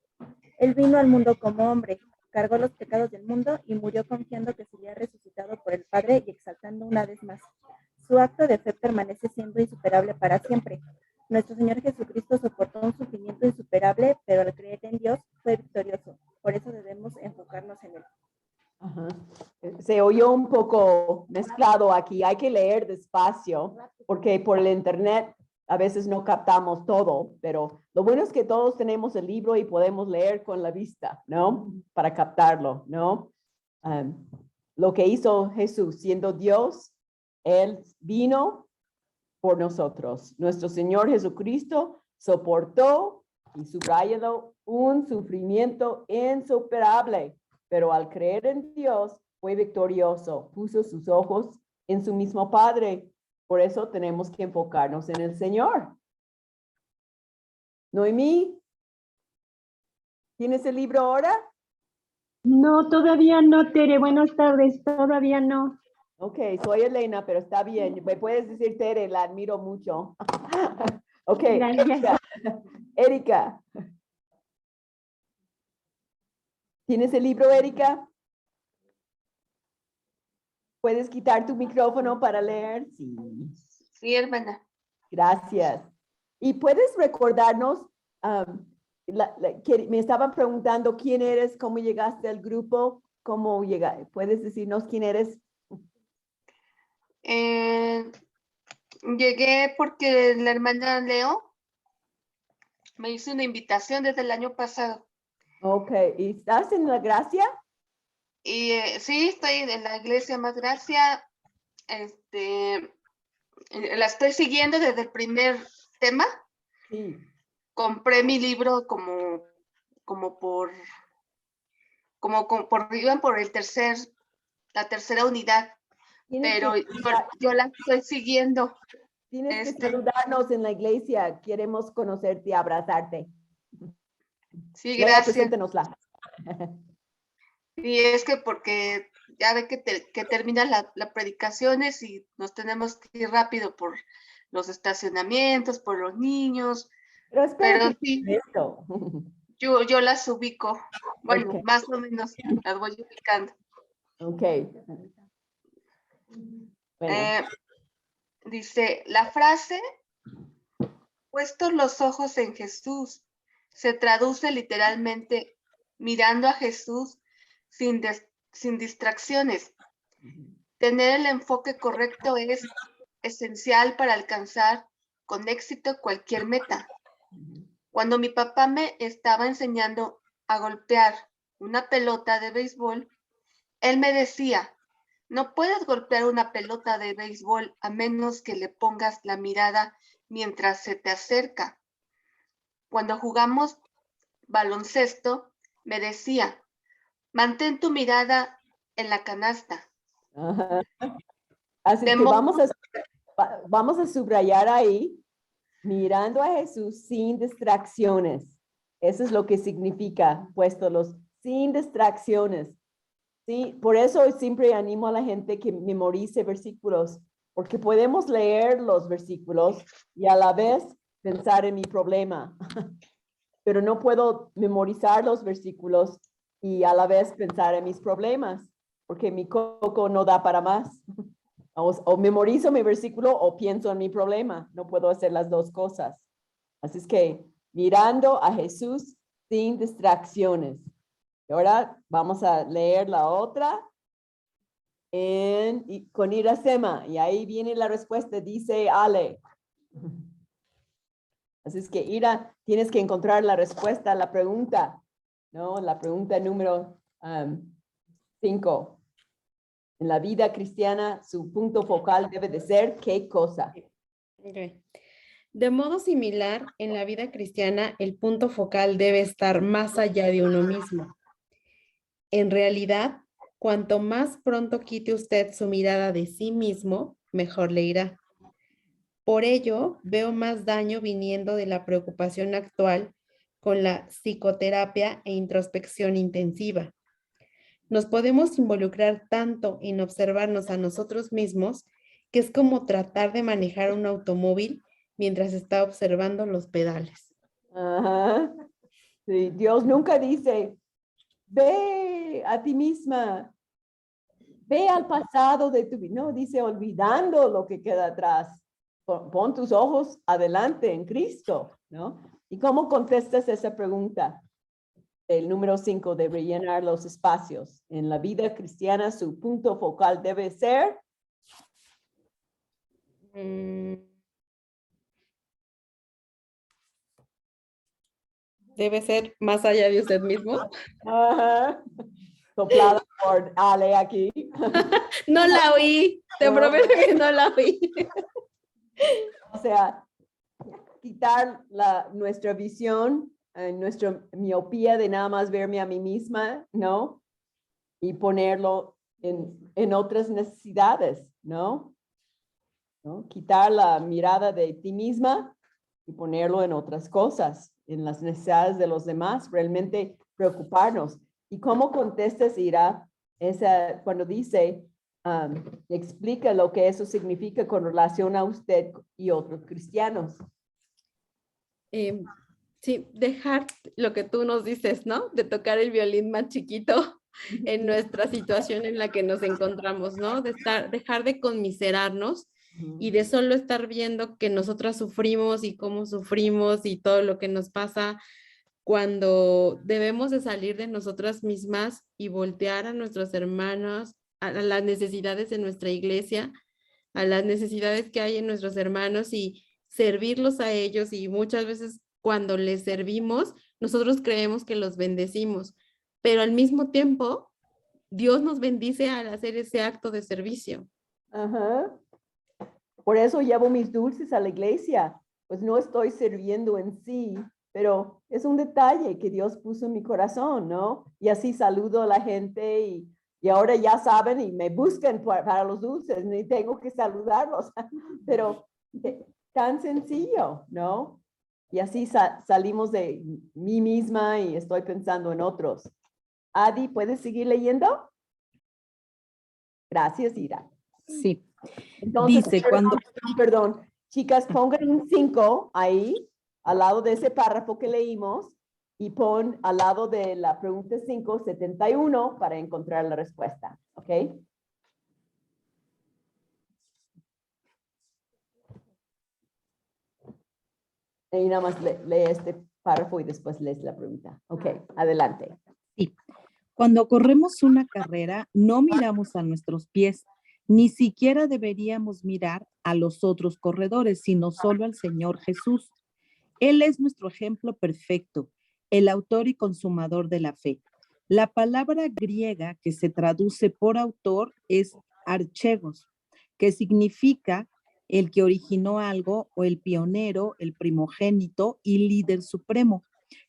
Él vino al mundo como hombre, cargó los pecados del mundo y murió confiando que sería resucitado por el Padre y exaltando una vez más. Su acto de fe permanece siendo insuperable para siempre. Nuestro Señor Jesucristo soportó un sufrimiento insuperable, pero al creer en Dios fue victorioso. Por eso debemos enfocarnos en Él. Ajá. Se oyó un poco mezclado aquí. Hay que leer despacio porque por el internet a veces no captamos todo, pero lo bueno es que todos tenemos el libro y podemos leer con la vista, ¿no? Para captarlo, ¿no? lo que hizo Jesús, siendo Dios, Él vino por nosotros. Nuestro Señor Jesucristo soportó y subrayado un sufrimiento insuperable, pero al creer en Dios fue victorioso, puso sus ojos en su mismo Padre. Por eso tenemos que enfocarnos en el Señor. Noemí, ¿tienes el libro ahora? No, todavía no, Tere. Buenas tardes, todavía no. Ok, soy Elena, pero está bien. Me puedes decir Tere, la admiro mucho. Ok, Gracias. Erika. ¿Tienes el libro, Erika? ¿Puedes quitar tu micrófono para leer? Sí. Sí, hermana. Gracias. ¿Y puedes recordarnos, que me estaban preguntando quién eres, cómo llegaste al grupo, cómo llegaste? ¿Puedes decirnos quién eres? Llegué porque la hermana Leo me hizo una invitación desde el año pasado. Ok, ¿y estás en la gracia? Y sí, estoy en la iglesia Más Gracia. La estoy siguiendo desde el primer tema. Sí. Compré mi libro iban por la tercera unidad, pero yo la estoy siguiendo. Tienes que saludarnos en la iglesia. Queremos conocerte y abrazarte. Sí, Lea, gracias. preséntenosla. Y es que porque ya ve que terminan las predicaciones y nos tenemos que ir rápido por los estacionamientos, por los niños. Pero sí, yo las ubico. Bueno, Okay. más o menos las voy ubicando. Ok. Bueno. Dice, la frase, puestos los ojos en Jesús, se traduce literalmente mirando a Jesús sin distracciones. Tener el enfoque correcto es esencial para alcanzar con éxito cualquier meta. Cuando mi papá me estaba enseñando a golpear una pelota de béisbol, él me decía, no puedes golpear una pelota de béisbol a menos que le pongas la mirada mientras se te acerca. Cuando jugamos baloncesto, me decía, mantén tu mirada en la canasta. Ajá. Así que vamos a subrayar ahí, mirando a Jesús sin distracciones. Eso es lo que significa, puesto los sin distracciones. Sí, por eso siempre animo a la gente que memorice versículos, porque podemos leer los versículos y a la vez pensar en mi problema, pero no puedo memorizar los versículos y a la vez pensar en mis problemas, porque mi coco no da para más. O memorizo mi versículo o pienso en mi problema. No puedo hacer las dos cosas. Así es que mirando a Jesús sin distracciones. Y ahora vamos a leer la otra con Iracema. Y ahí viene la respuesta, dice Ale. Así es que Ira, tienes que encontrar la respuesta a la pregunta, ¿no? La pregunta número 5. En la vida cristiana, su punto focal debe de ser ¿qué cosa? Okay. De modo similar, en la vida cristiana, el punto focal debe estar más allá de uno mismo. En realidad, cuanto más pronto quite usted su mirada de sí mismo, mejor le irá. Por ello, veo más daño viniendo de la preocupación actual con la psicoterapia e introspección intensiva. Nos podemos involucrar tanto en observarnos a nosotros mismos que es como tratar de manejar un automóvil mientras está observando los pedales. Ajá. Sí, Dios nunca dice, ve a ti misma, ve al pasado de tu vida. No, dice olvidando lo que queda atrás. Pon tus ojos adelante en Cristo, ¿no? ¿Y cómo contestas esa pregunta? El número 5 de rellenar los espacios. En la vida cristiana, su punto focal debe ser. Debe ser más allá de usted mismo. Ajá. soplada por Ale aquí. No la oí, te No. prometo que no la oí. O sea, quitar nuestra visión, nuestra miopía de nada más verme a mí misma, ¿no? Y ponerlo en otras necesidades, ¿no? Quitar la mirada de ti misma y ponerlo en otras cosas, en las necesidades de los demás, realmente preocuparnos. ¿Y cómo contestas, Ira, cuando dice, explica lo que eso significa con relación a usted y otros cristianos? Sí, dejar lo que tú nos dices, ¿no? De tocar el violín más chiquito en nuestra situación en la que nos encontramos, ¿no? Dejar de conmiserarnos y de solo estar viendo que nosotras sufrimos y cómo sufrimos y todo lo que nos pasa, cuando debemos de salir de nosotras mismas y voltear a nuestros hermanos, a las necesidades de nuestra iglesia, a las necesidades que hay en nuestros hermanos y servirlos a ellos. Y muchas veces cuando les servimos, nosotros creemos que los bendecimos, pero al mismo tiempo, Dios nos bendice al hacer ese acto de servicio. Ajá. Por eso llevo mis dulces a la iglesia, pues no estoy sirviendo en sí, pero es un detalle que Dios puso en mi corazón, ¿no? Y así saludo a la gente y ahora ya saben y me buscan para los dulces, ni tengo que saludarlos, pero tan sencillo, ¿no? Y así salimos de mí misma y estoy pensando en otros. Adi, ¿puedes seguir leyendo? Gracias, Ira. Sí. Entonces, Dice, cuando... Perdón, chicas, pongan un 5 ahí, al lado de ese párrafo que leímos, y pon al lado de la pregunta 5, 71, para encontrar la respuesta, ¿ok? Y nada más lee este párrafo y después lees la pregunta. Ok, adelante. Sí. Cuando corremos una carrera, no miramos a nuestros pies, ni siquiera deberíamos mirar a los otros corredores, sino solo al Señor Jesús. Él es nuestro ejemplo perfecto, el autor y consumador de la fe. La palabra griega que se traduce por autor es archegos, que significa el que originó algo o el pionero, el primogénito y líder supremo.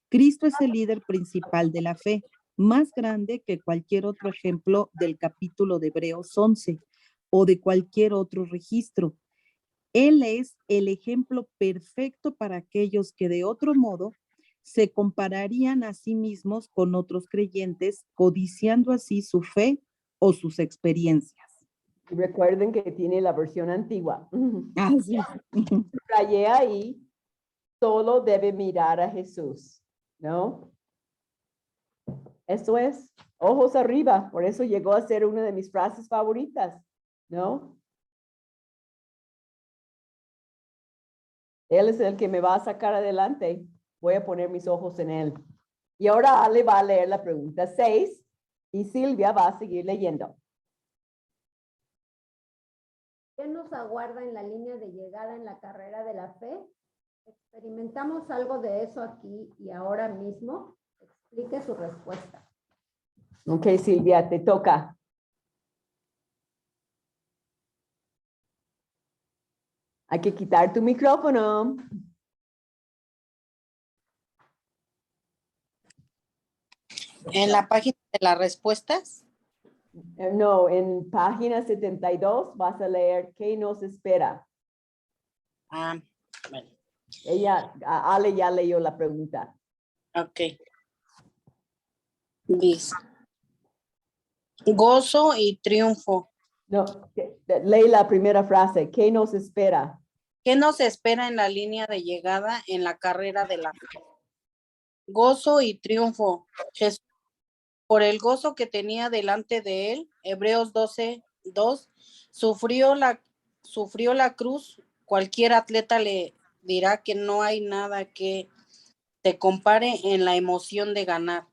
Cristo es el líder principal de la fe, más grande que cualquier otro ejemplo del capítulo de Hebreos 11 o de cualquier otro registro. Él es el ejemplo perfecto para aquellos que de otro modo se compararían a sí mismos con otros creyentes, codiciando así su fe o sus experiencias. Y recuerden que tiene la versión antigua. Así es. Rayé ahí, solo debe mirar a Jesús, ¿no? Eso es, ojos arriba, por eso llegó a ser una de mis frases favoritas, ¿no? Él es el que me va a sacar adelante, voy a poner mis ojos en él. Y ahora Ale va a leer la pregunta 6 y Silvia va a seguir leyendo. ¿Qué nos aguarda en la línea de llegada en la carrera de la fe? ¿Experimentamos algo de eso aquí y ahora mismo? Explique su respuesta. Ok, Silvia, te toca. Hay que quitar tu micrófono. En la página de las respuestas. No, en página 72 vas a leer ¿qué nos espera? Ah, bueno. Ale ya leyó la pregunta. Ok. Dice, gozo y triunfo. No, lee la primera frase. ¿Qué nos espera? ¿Qué nos espera en la línea de llegada en la carrera de la fe? Gozo y triunfo. Jesús, por el gozo que tenía delante de él, Hebreos 12:2, sufrió la cruz. Cualquier atleta le dirá que no hay nada que te compare en la emoción de ganar.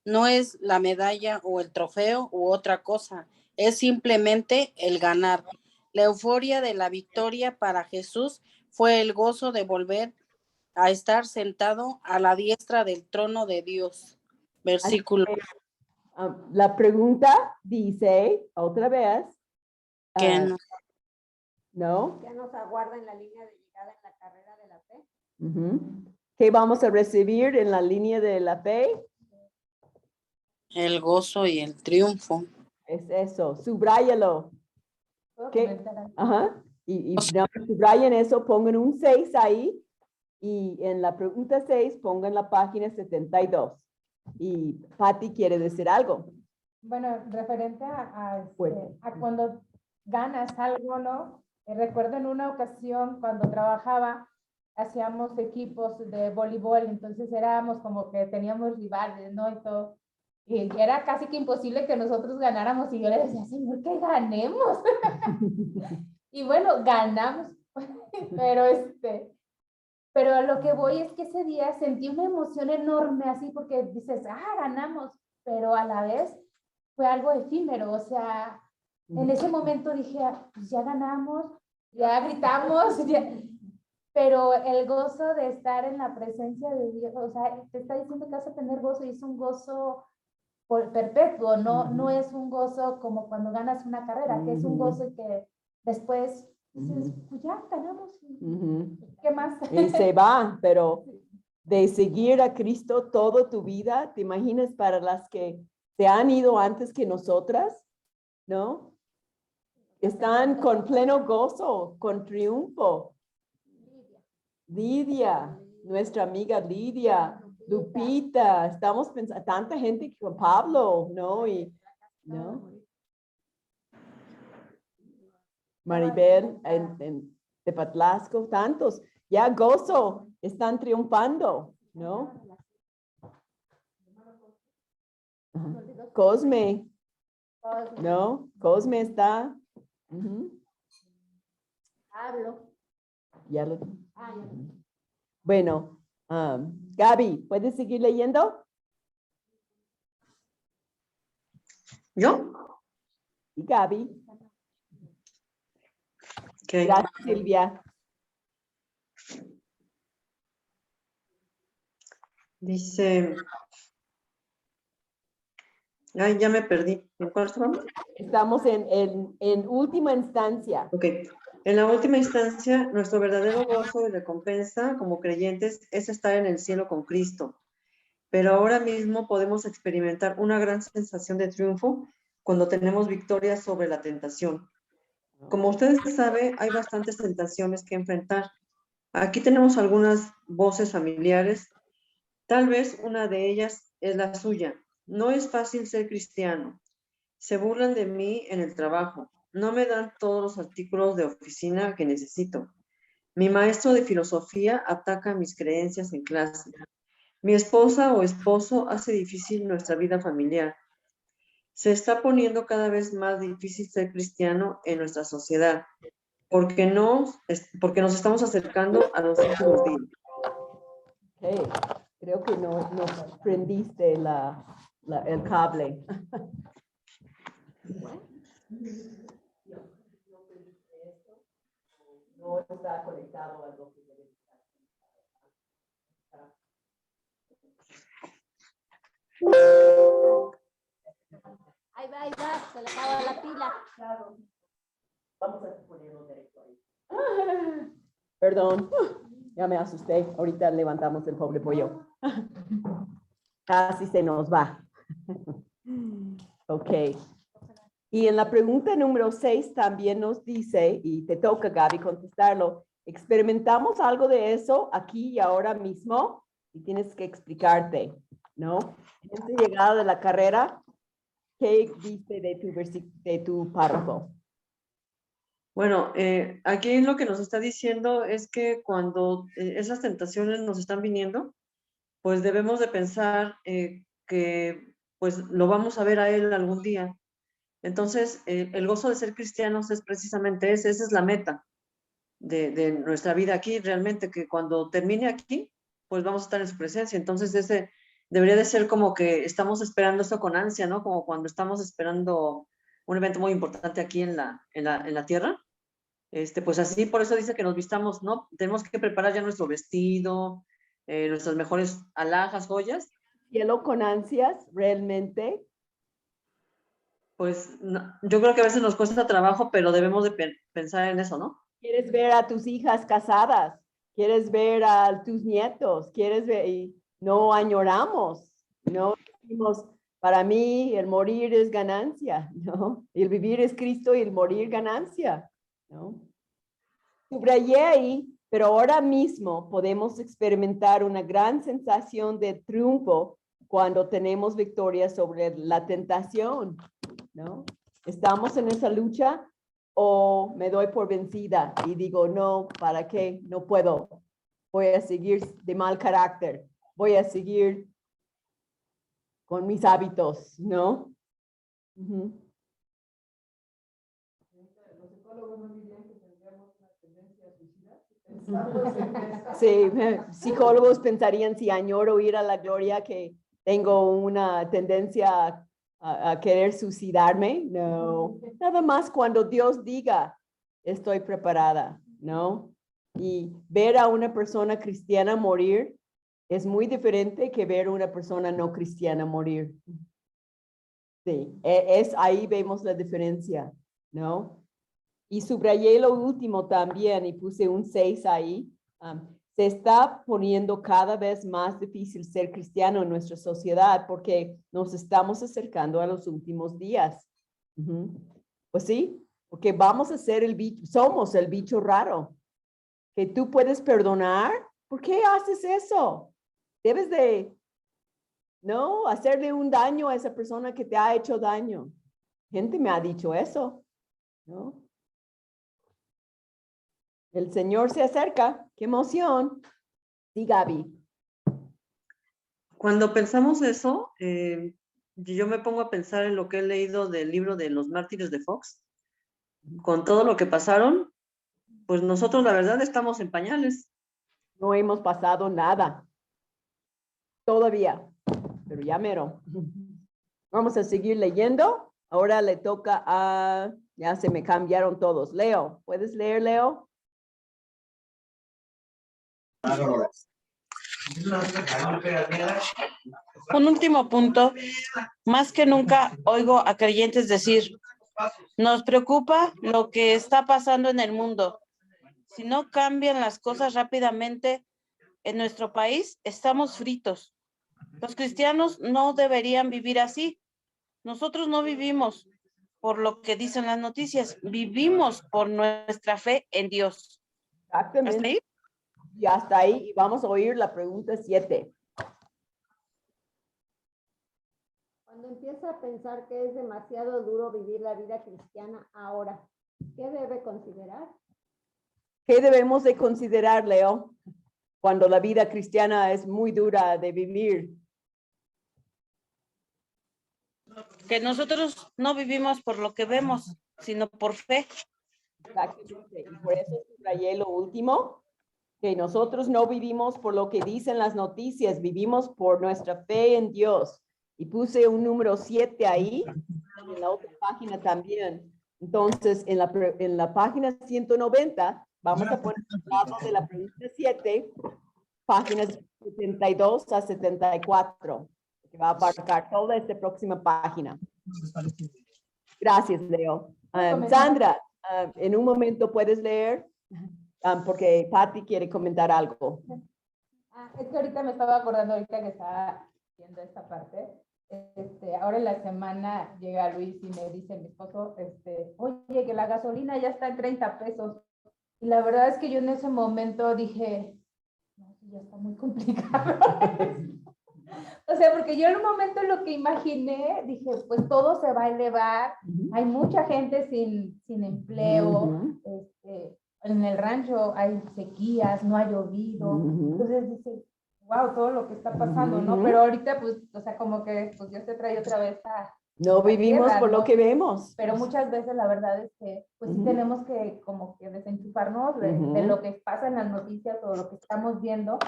No es la medalla o el trofeo u otra cosa, es simplemente el ganar. La euforia de la victoria para Jesús fue el gozo de volver a estar sentado a la diestra del trono de Dios. Versículo. La pregunta dice, otra vez, ¿Qué nos ¿no? ¿Qué nos aguarda en la línea de llegada en la carrera de la fe? Ujú. ¿Qué vamos a recibir en la línea de la fe? el gozo y el triunfo? Es eso, subráyalo. ¿Puedo ¿Qué? comentar algo? Ajá. Y subrayen eso, pongan un 6 ahí y en la pregunta 6 pongan la página 72. Y Patty quiere decir algo. Bueno, referente Bueno. a cuando ganas algo, ¿no? Recuerdo en una ocasión cuando trabajaba, hacíamos equipos de voleibol, entonces éramos como que teníamos rivales, ¿no? Y todo. Y era casi que imposible que nosotros ganáramos y yo le decía, Señor, que ganemos. Y bueno, ganamos, pero a lo que voy es que ese día sentí una emoción enorme así porque dices, ganamos, pero a la vez fue algo efímero, o sea, en ese momento dije, pues ya ganamos, ya gritamos, pero el gozo de estar en la presencia de Dios, o sea, te está diciendo que vas a tener gozo y es un gozo perpetuo, no es un gozo como cuando ganas una carrera, que es un gozo que después dices, pues ya ganamos, ¿qué más? Y se va, pero de seguir a Cristo toda tu vida, ¿te imaginas para las que se han ido antes que nosotras? ¿No? Están con pleno gozo, con triunfo. Lidia, nuestra amiga Lidia, Lupita, estamos pensando, tanta gente con Pablo, ¿no? Y, ¿no? Maribel en Tepatlasco, tantos, ya gozo, están triunfando, ¿no? Ajá. Cosme, ¿no? Cosme está. Hablo. Ya lo. Bueno, Gaby, ¿puedes seguir leyendo? ¿Yo? Y Gaby. Okay. Gracias, Silvia. Dice, ay, ya me perdí. ¿En cuál estamos? Estamos en última instancia. Ok. En la última instancia, nuestro verdadero gozo y recompensa como creyentes es estar en el cielo con Cristo. Pero ahora mismo podemos experimentar una gran sensación de triunfo cuando tenemos victoria sobre la tentación. Como ustedes saben, hay bastantes tentaciones que enfrentar. Aquí tenemos algunas voces familiares. Tal vez una de ellas es la suya. No es fácil ser cristiano. Se burlan de mí en el trabajo. No me dan todos los artículos de oficina que necesito. Mi maestro de filosofía ataca mis creencias en clase. Mi esposa o esposo hace difícil nuestra vida familiar. Se está poniendo cada vez más difícil ser cristiano en nuestra sociedad, porque nos estamos acercando a los últimos días. Okay. Creo que no prendiste el cable. No está conectado a lo que debe estar. Ahí va, se le acaba la pila. Claro. Vamos a ponerlo directo ahí. Perdón, ya me asusté. Ahorita levantamos el pobre pollo. Casi se nos va. Ok. Y en la pregunta número 6 también nos dice, y te toca, Gaby, contestarlo, ¿experimentamos algo de eso aquí y ahora mismo? Y tienes que explicarte, ¿no? En esta llegada de la carrera, ¿qué dice de tu párrafo? Bueno, aquí lo que nos está diciendo es que cuando esas tentaciones nos están viniendo, pues debemos de pensar que pues lo vamos a ver a él algún día. Entonces, el gozo de ser cristianos es precisamente esa es la meta de nuestra vida aquí, realmente, que cuando termine aquí, pues vamos a estar en su presencia. Entonces, ese debería de ser como que estamos esperando esto con ansia, ¿no? Como cuando estamos esperando un evento muy importante aquí en la tierra. Pues así, por eso dice que nos vistamos, ¿no? Tenemos que preparar ya nuestro vestido, nuestras mejores alhajas, joyas. Cielo con ansias, realmente, Pues yo creo que a veces nos cuesta trabajo, pero debemos de pensar en eso, ¿no? Quieres ver a tus hijas casadas, quieres ver a tus nietos, quieres ver, y no añoramos, no decimos, para mí el morir es ganancia, ¿no? El vivir es Cristo y el morir ganancia, ¿no? Subrayé ahí, pero ahora mismo podemos experimentar una gran sensación de triunfo cuando tenemos victoria sobre la tentación, ¿no? Estamos en esa lucha o me doy por vencida y digo, no, ¿para qué? No puedo. Voy a seguir de mal carácter. Voy a seguir con mis hábitos, ¿no? Uh-huh. Los psicólogos no dirían que tendríamos una tendencia suicida. Sí, psicólogos pensarían si añoro ir a la gloria que tengo una tendencia a querer suicidarme. No, nada más cuando Dios diga, estoy preparada, ¿no? Y ver a una persona cristiana morir es muy diferente que ver a una persona no cristiana morir. Sí, ahí vemos la diferencia, ¿no? Y subrayé lo último también y puse un 6 ahí. Se está poniendo cada vez más difícil ser cristiano en nuestra sociedad porque nos estamos acercando a los últimos días. Uh-huh. Pues sí, porque vamos a ser somos el bicho raro. Que tú puedes perdonar. ¿Por qué haces eso? Debes de, no, hacerle un daño a esa persona que te ha hecho daño. Gente me ha dicho eso, ¿no? El Señor se acerca. ¡Qué emoción! Sí, Gaby. Cuando pensamos eso, yo me pongo a pensar en lo que he leído del libro de los mártires de Fox. Con todo lo que pasaron, pues nosotros la verdad estamos en pañales. No hemos pasado nada. Todavía. Pero ya mero. Vamos a seguir leyendo. Ahora le toca a... Ya se me cambiaron todos. Leo, ¿puedes leer, Leo? Un último punto. Más que nunca oigo a creyentes decir, nos preocupa lo que está pasando en el mundo. Si no cambian las cosas rápidamente en nuestro país, estamos fritos. Los cristianos no deberían vivir así. Nosotros no vivimos por lo que dicen las noticias, vivimos por nuestra fe en Dios. Exactamente. ¿Hasta ahí? Y hasta ahí. Y vamos a oír la pregunta 7. Cuando empieza a pensar que es demasiado duro vivir la vida cristiana ahora, ¿qué debe considerar? ¿Qué debemos de considerar, Leo, cuando la vida cristiana es muy dura de vivir? Que nosotros no vivimos por lo que vemos, sino por fe. Exactamente. Y por eso subrayé lo último, que nosotros no vivimos por lo que dicen las noticias, vivimos por nuestra fe en Dios. Y puse un número 7 ahí, en la otra página también. Entonces, en la página 190, vamos a poner al lado de la pregunta 7, páginas 72 a 74, que va a abarcar toda esta próxima página. Gracias, Leo. Sandra, en un momento puedes leer, porque Patty quiere comentar algo. Es que ahorita me estaba acordando, ahorita que estaba viendo esta parte. Ahora en la semana llega Luis y me dice mi esposo, oye, que la gasolina ya está en 30 pesos. Y la verdad es que yo en ese momento dije, no, ya está muy complicado. O sea, porque yo en un momento lo que imaginé, dije, pues todo se va a elevar, hay mucha gente sin empleo, en el rancho hay sequías, no ha llovido, entonces dice, wow, todo lo que está pasando, ¿no? Pero ahorita, pues, o sea, como que pues Dios te trae otra vez a... No vivimos tierra, por ¿no? lo que vemos. Pero muchas veces la verdad es que, pues sí tenemos que como que desenchufarnos de lo que pasa en las noticias o lo que estamos viendo,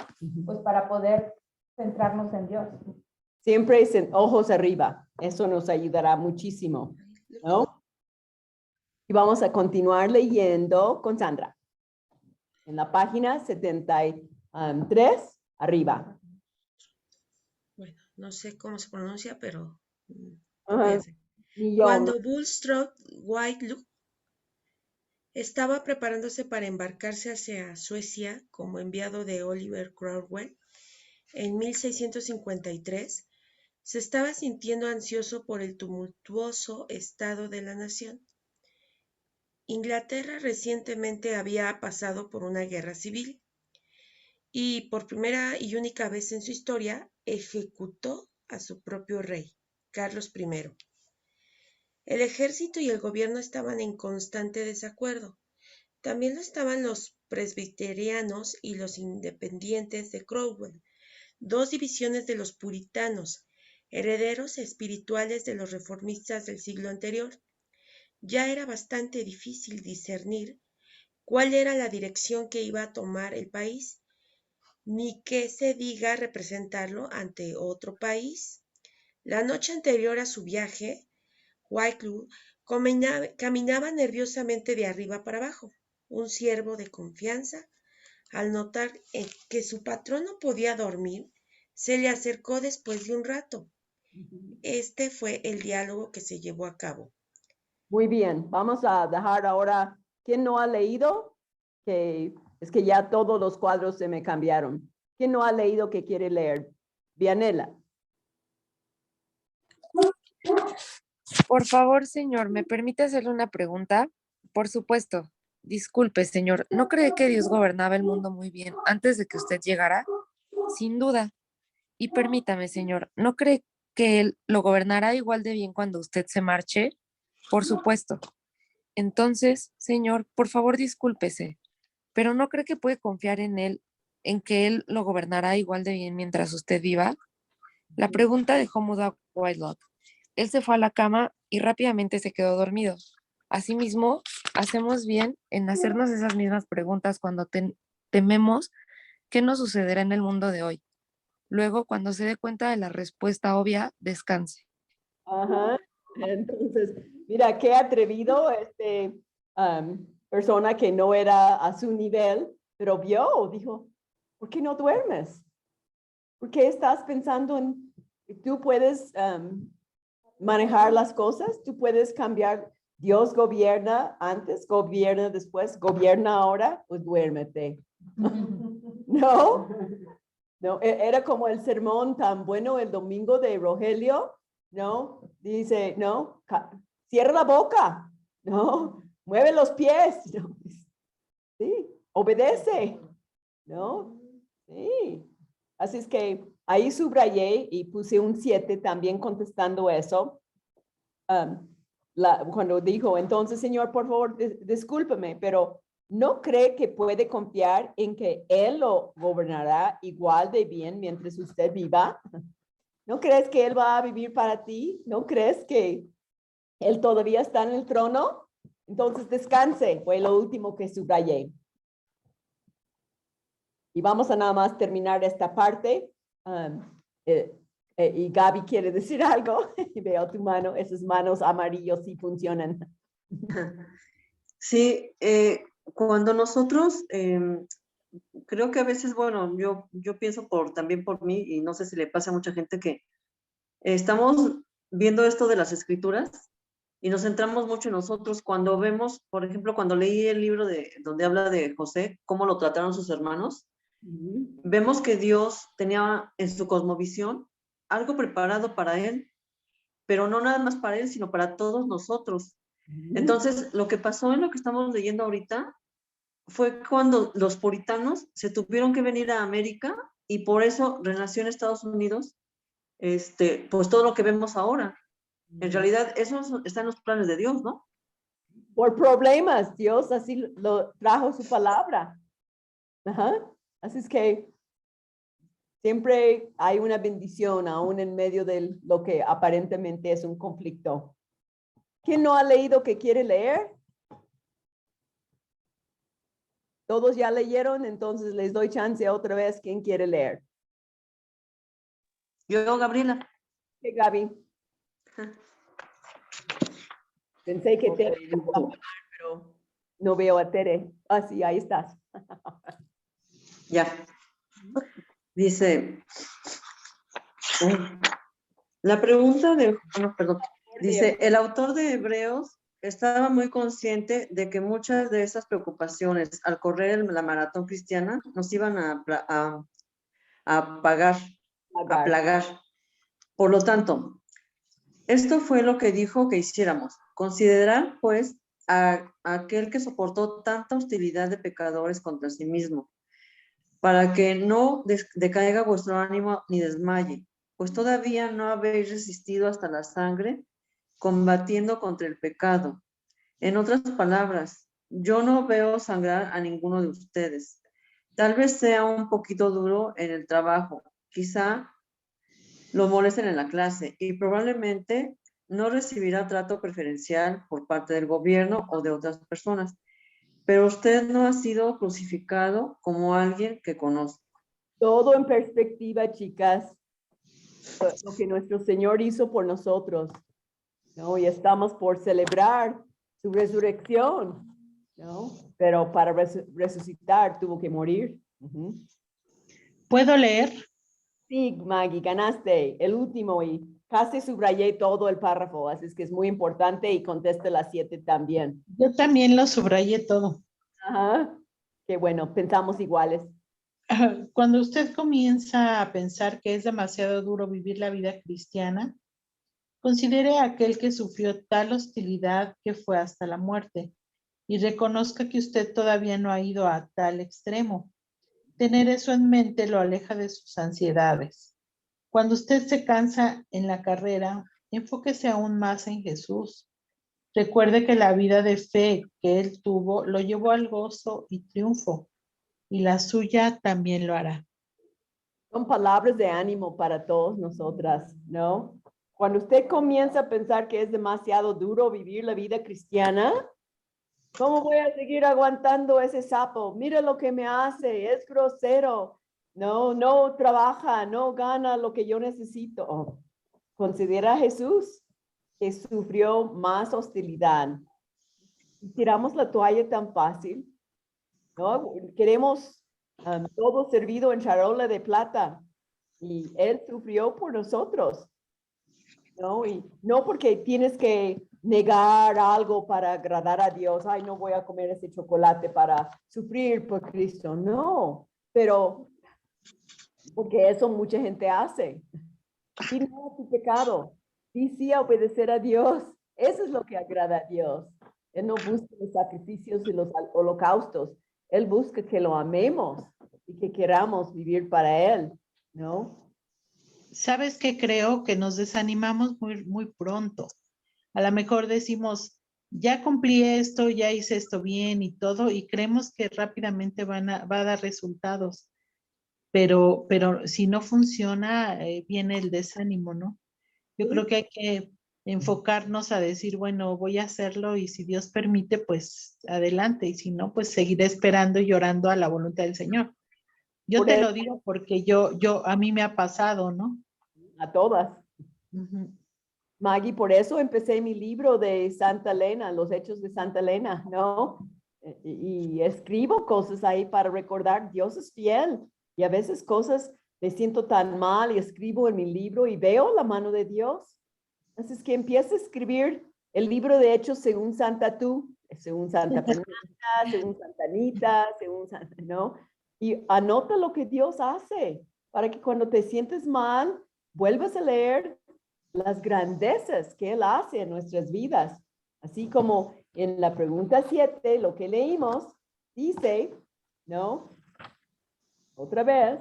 pues para poder centrarnos en Dios. Siempre ojos arriba. Eso nos ayudará muchísimo, ¿no? Y vamos a continuar leyendo con Sandra. En la página 73, arriba. Bueno, no sé cómo se pronuncia, pero... Ajá. Ni yo, Cuando Bulstrode Whitelocke estaba preparándose para embarcarse hacia Suecia como enviado de Oliver Cromwell en 1653, se estaba sintiendo ansioso por el tumultuoso estado de la nación. Inglaterra recientemente había pasado por una guerra civil y por primera y única vez en su historia ejecutó a su propio rey, Carlos I. El ejército y el gobierno estaban en constante desacuerdo. También lo estaban los presbiterianos y los independientes de Cromwell, dos divisiones de los puritanos, herederos espirituales de los reformistas del siglo anterior. Ya era bastante difícil discernir cuál era la dirección que iba a tomar el país, ni qué se diga representarlo ante otro país. La noche anterior a su viaje, Whitelocke caminaba nerviosamente de arriba para abajo. Un siervo de confianza, al notar que su patrón no podía dormir, se le acercó después de un rato. Este fue el diálogo que se llevó a cabo. Muy bien, vamos a dejar ahora, ¿quién no ha leído? Que es que ya todos los cuadros se me cambiaron. ¿Quién no ha leído que quiere leer? Vianela. Por favor, señor, ¿me permite hacerle una pregunta? Por supuesto. Disculpe, señor, ¿no cree que Dios gobernaba el mundo muy bien antes de que usted llegara? Sin duda. Y permítame, señor, ¿no cree que Él lo gobernará igual de bien cuando usted se marche? Por supuesto. Entonces, señor, por favor, discúlpese, pero ¿no cree que puede confiar en Él, en que Él lo gobernará igual de bien mientras usted viva? La pregunta dejó mudo a Whitelocke. Él se fue a la cama y rápidamente se quedó dormido. Asimismo, hacemos bien en hacernos esas mismas preguntas cuando tememos qué nos sucederá en el mundo de hoy. Luego, cuando se dé cuenta de la respuesta obvia, descanse. Ajá. Entonces, mira, qué atrevido persona que no era a su nivel, pero dijo, ¿por qué no duermes? ¿Por qué estás pensando en, tú puedes manejar las cosas? Tú puedes cambiar. Dios gobierna antes, gobierna después, gobierna ahora, pues duérmete. No, era como el sermón tan bueno el domingo de Rogelio, ¿no? Dice, no, cierra la boca, ¿no? Mueve los pies, ¿no? Sí, obedece, ¿no? Sí. Así es que ahí subrayé y puse un 7 también contestando eso. Cuando dijo, entonces, Señor, por favor, discúlpeme, pero ¿no cree que puede confiar en que Él lo gobernará igual de bien mientras usted viva? ¿No crees que Él va a vivir para ti? ¿No crees que Él todavía está en el trono? Entonces descanse, fue lo último que subrayé. Y vamos a nada más terminar esta parte. Y Gaby quiere decir algo. Veo tu mano, esas manos amarillos sí funcionan. Sí, cuando nosotros, creo que a veces, bueno, yo pienso también por mí, y no sé si le pasa a mucha gente que estamos viendo esto de las escrituras y nos centramos mucho en nosotros cuando vemos, por ejemplo, cuando leí el libro donde habla de José, cómo lo trataron sus hermanos, vemos que Dios tenía en su cosmovisión algo preparado para él, pero no nada más para él, sino para todos nosotros. Entonces, lo que pasó en lo que estamos leyendo ahorita fue cuando los puritanos se tuvieron que venir a América y por eso renació en Estados Unidos, pues todo lo que vemos ahora. En realidad, eso está en los planes de Dios, ¿no? Por problemas, Dios así lo trajo su palabra. Ajá. Así es que siempre hay una bendición aún en medio de lo que aparentemente es un conflicto. ¿Quién no ha leído que quiere leer? Todos ya leyeron, entonces les doy chance otra vez. ¿Quién quiere leer? Yo, Gabriela. Sí, Gaby. Pensé que Tere iba a hablar, pero no veo a Tere. Ah, sí, ahí estás. Ya. Dice, la pregunta de... No, perdón. Dice, el autor de Hebreos estaba muy consciente de que muchas de esas preocupaciones al correr la maratón cristiana nos iban a plagar. Por lo tanto, esto fue lo que dijo que hiciéramos. Considerar, pues, a aquel que soportó tanta hostilidad de pecadores contra sí mismo, para que no decaiga vuestro ánimo ni desmaye, pues todavía no habéis resistido hasta la sangre, combatiendo contra el pecado. En otras palabras, yo no veo sangrar a ninguno de ustedes. Tal vez sea un poquito duro en el trabajo, quizá lo molesten en la clase y probablemente no recibirá trato preferencial por parte del gobierno o de otras personas. Pero usted no ha sido crucificado como alguien que conoce. Todo en perspectiva, chicas. Lo que nuestro Señor hizo por nosotros, ¿no? Y estamos por celebrar su resurrección, ¿no? Pero para resucitar tuvo que morir. ¿Puedo leer? Sí, Maggie, ganaste el último y casi subrayé todo el párrafo, así es que es muy importante y conteste las 7 también. Yo también lo subrayé todo. Ajá, qué bueno, pensamos iguales. Cuando usted comienza a pensar que es demasiado duro vivir la vida cristiana, considere a aquel que sufrió tal hostilidad que fue hasta la muerte y reconozca que usted todavía no ha ido a tal extremo. Tener eso en mente lo aleja de sus ansiedades. Cuando usted se cansa en la carrera, enfóquese aún más en Jesús. Recuerde que la vida de fe que él tuvo lo llevó al gozo y triunfo, y la suya también lo hará. Son palabras de ánimo para todos nosotras, ¿no? Cuando usted comienza a pensar que es demasiado duro vivir la vida cristiana, ¿cómo voy a seguir aguantando ese sapo? Mira lo que me hace, es grosero, no trabaja, no gana lo que yo necesito. Oh, considera a Jesús que sufrió más hostilidad. Tiramos la toalla tan fácil, ¿no? Queremos todo servido en charola de plata y Él sufrió por nosotros, ¿no? Y no porque tienes que negar algo para agradar a Dios. Ay, no voy a comer ese chocolate para sufrir por Cristo. No, pero porque eso mucha gente hace. Y no tu pecado. Y sí a obedecer a Dios. Eso es lo que agrada a Dios. Él no busca los sacrificios y los holocaustos. Él busca que lo amemos y que queramos vivir para Él, ¿no? ¿Sabes qué? Creo que nos desanimamos muy pronto. A lo mejor decimos, ya cumplí esto, ya hice esto bien y todo, y creemos que rápidamente va a dar resultados. Pero si no funciona, viene el desánimo, ¿no? Yo creo que hay que enfocarnos a decir, bueno, voy a hacerlo y si Dios permite, pues adelante. Y si no, pues seguiré esperando y llorando a la voluntad del Señor. Yo te lo digo porque a mí me ha pasado, ¿no? A todas. Maggie, por eso empecé mi libro de Santa Elena, Los Hechos de Santa Elena, ¿no? Y escribo cosas ahí para recordar, Dios es fiel. Y a veces cosas me siento tan mal y escribo en mi libro y veo la mano de Dios. Así es que empiezo a escribir el libro de Hechos según Santa según Santa Fernanda, según Santa Anita, según Santa, ¿no? Y anota lo que Dios hace para que cuando te sientes mal, vuelvas a leer las grandezas que Él hace en nuestras vidas. Así como en la pregunta 7, lo que leímos, dice, ¿no? Otra vez.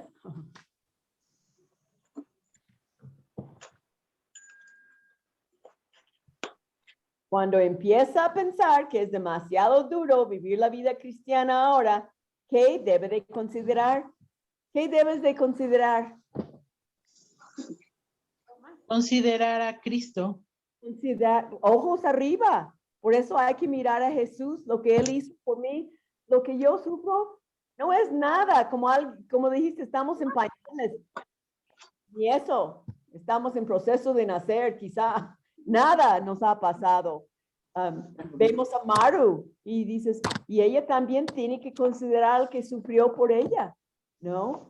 Cuando empieza a pensar que es demasiado duro vivir la vida cristiana ahora, ¿qué debe de considerar? ¿Qué debes de considerar? Considerar a Cristo. Considerar, ojos arriba. Por eso hay que mirar a Jesús, lo que Él hizo por mí, lo que yo sufro. No es nada, como dijiste, estamos en pañales. Ni eso, estamos en proceso de nacer, quizá. Nada nos ha pasado. Vemos a Maru y dices, y ella también tiene que considerar que sufrió por ella, ¿no?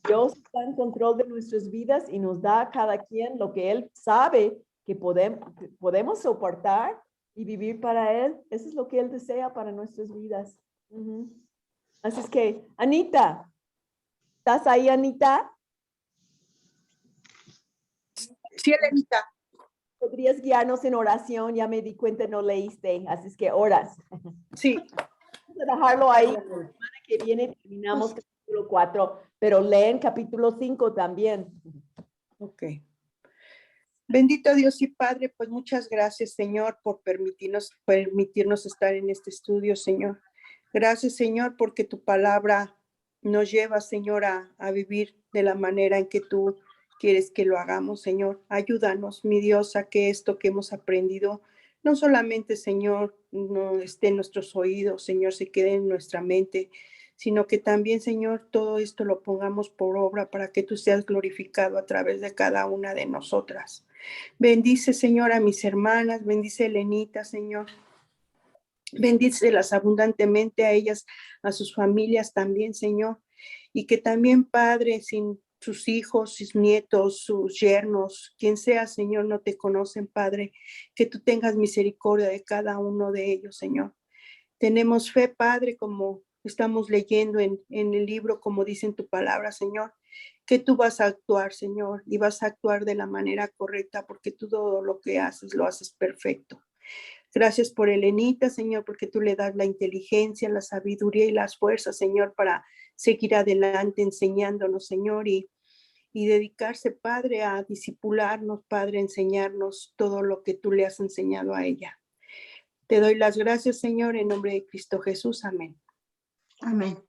Dios está en control de nuestras vidas y nos da a cada quien lo que Él sabe que podemos soportar y vivir para Él. Eso es lo que Él desea para nuestras vidas. Así es que, Anita, ¿estás ahí, Anita? Sí, Elenita. ¿Podrías guiarnos en oración? Ya me di cuenta, no leíste, así es que oras. Sí. Vamos a dejarlo ahí. La semana que viene terminamos capítulo 4, pero leen capítulo 5 también. Ok. Bendito Dios y Padre, pues muchas gracias, Señor, por permitirnos estar en este estudio, Señor. Gracias, Señor, porque tu palabra nos lleva, Señor, a vivir de la manera en que tú quieres que lo hagamos, Señor. Ayúdanos, mi Dios, a que esto que hemos aprendido, no solamente, Señor, no esté en nuestros oídos, Señor, se quede en nuestra mente, sino que también, Señor, todo esto lo pongamos por obra para que tú seas glorificado a través de cada una de nosotras. Bendice, Señor, a mis hermanas, bendice a Elenita, Señor. Bendícelas abundantemente a ellas, a sus familias también, Señor. Y que también, Padre, sin sus hijos, sus nietos, sus yernos, quien sea, Señor, no te conocen, Padre, que tú tengas misericordia de cada uno de ellos, Señor. Tenemos fe, Padre, como estamos leyendo en el libro, como dice en tu palabra, Señor, que tú vas a actuar, Señor, y vas a actuar de la manera correcta, porque tú todo lo que haces, lo haces perfecto. Gracias por Elenita, Señor, porque tú le das la inteligencia, la sabiduría y las fuerzas, Señor, para seguir adelante enseñándonos, Señor, y dedicarse, Padre, a discipularnos, Padre, a enseñarnos todo lo que tú le has enseñado a ella. Te doy las gracias, Señor, en nombre de Cristo Jesús. Amén. Amén.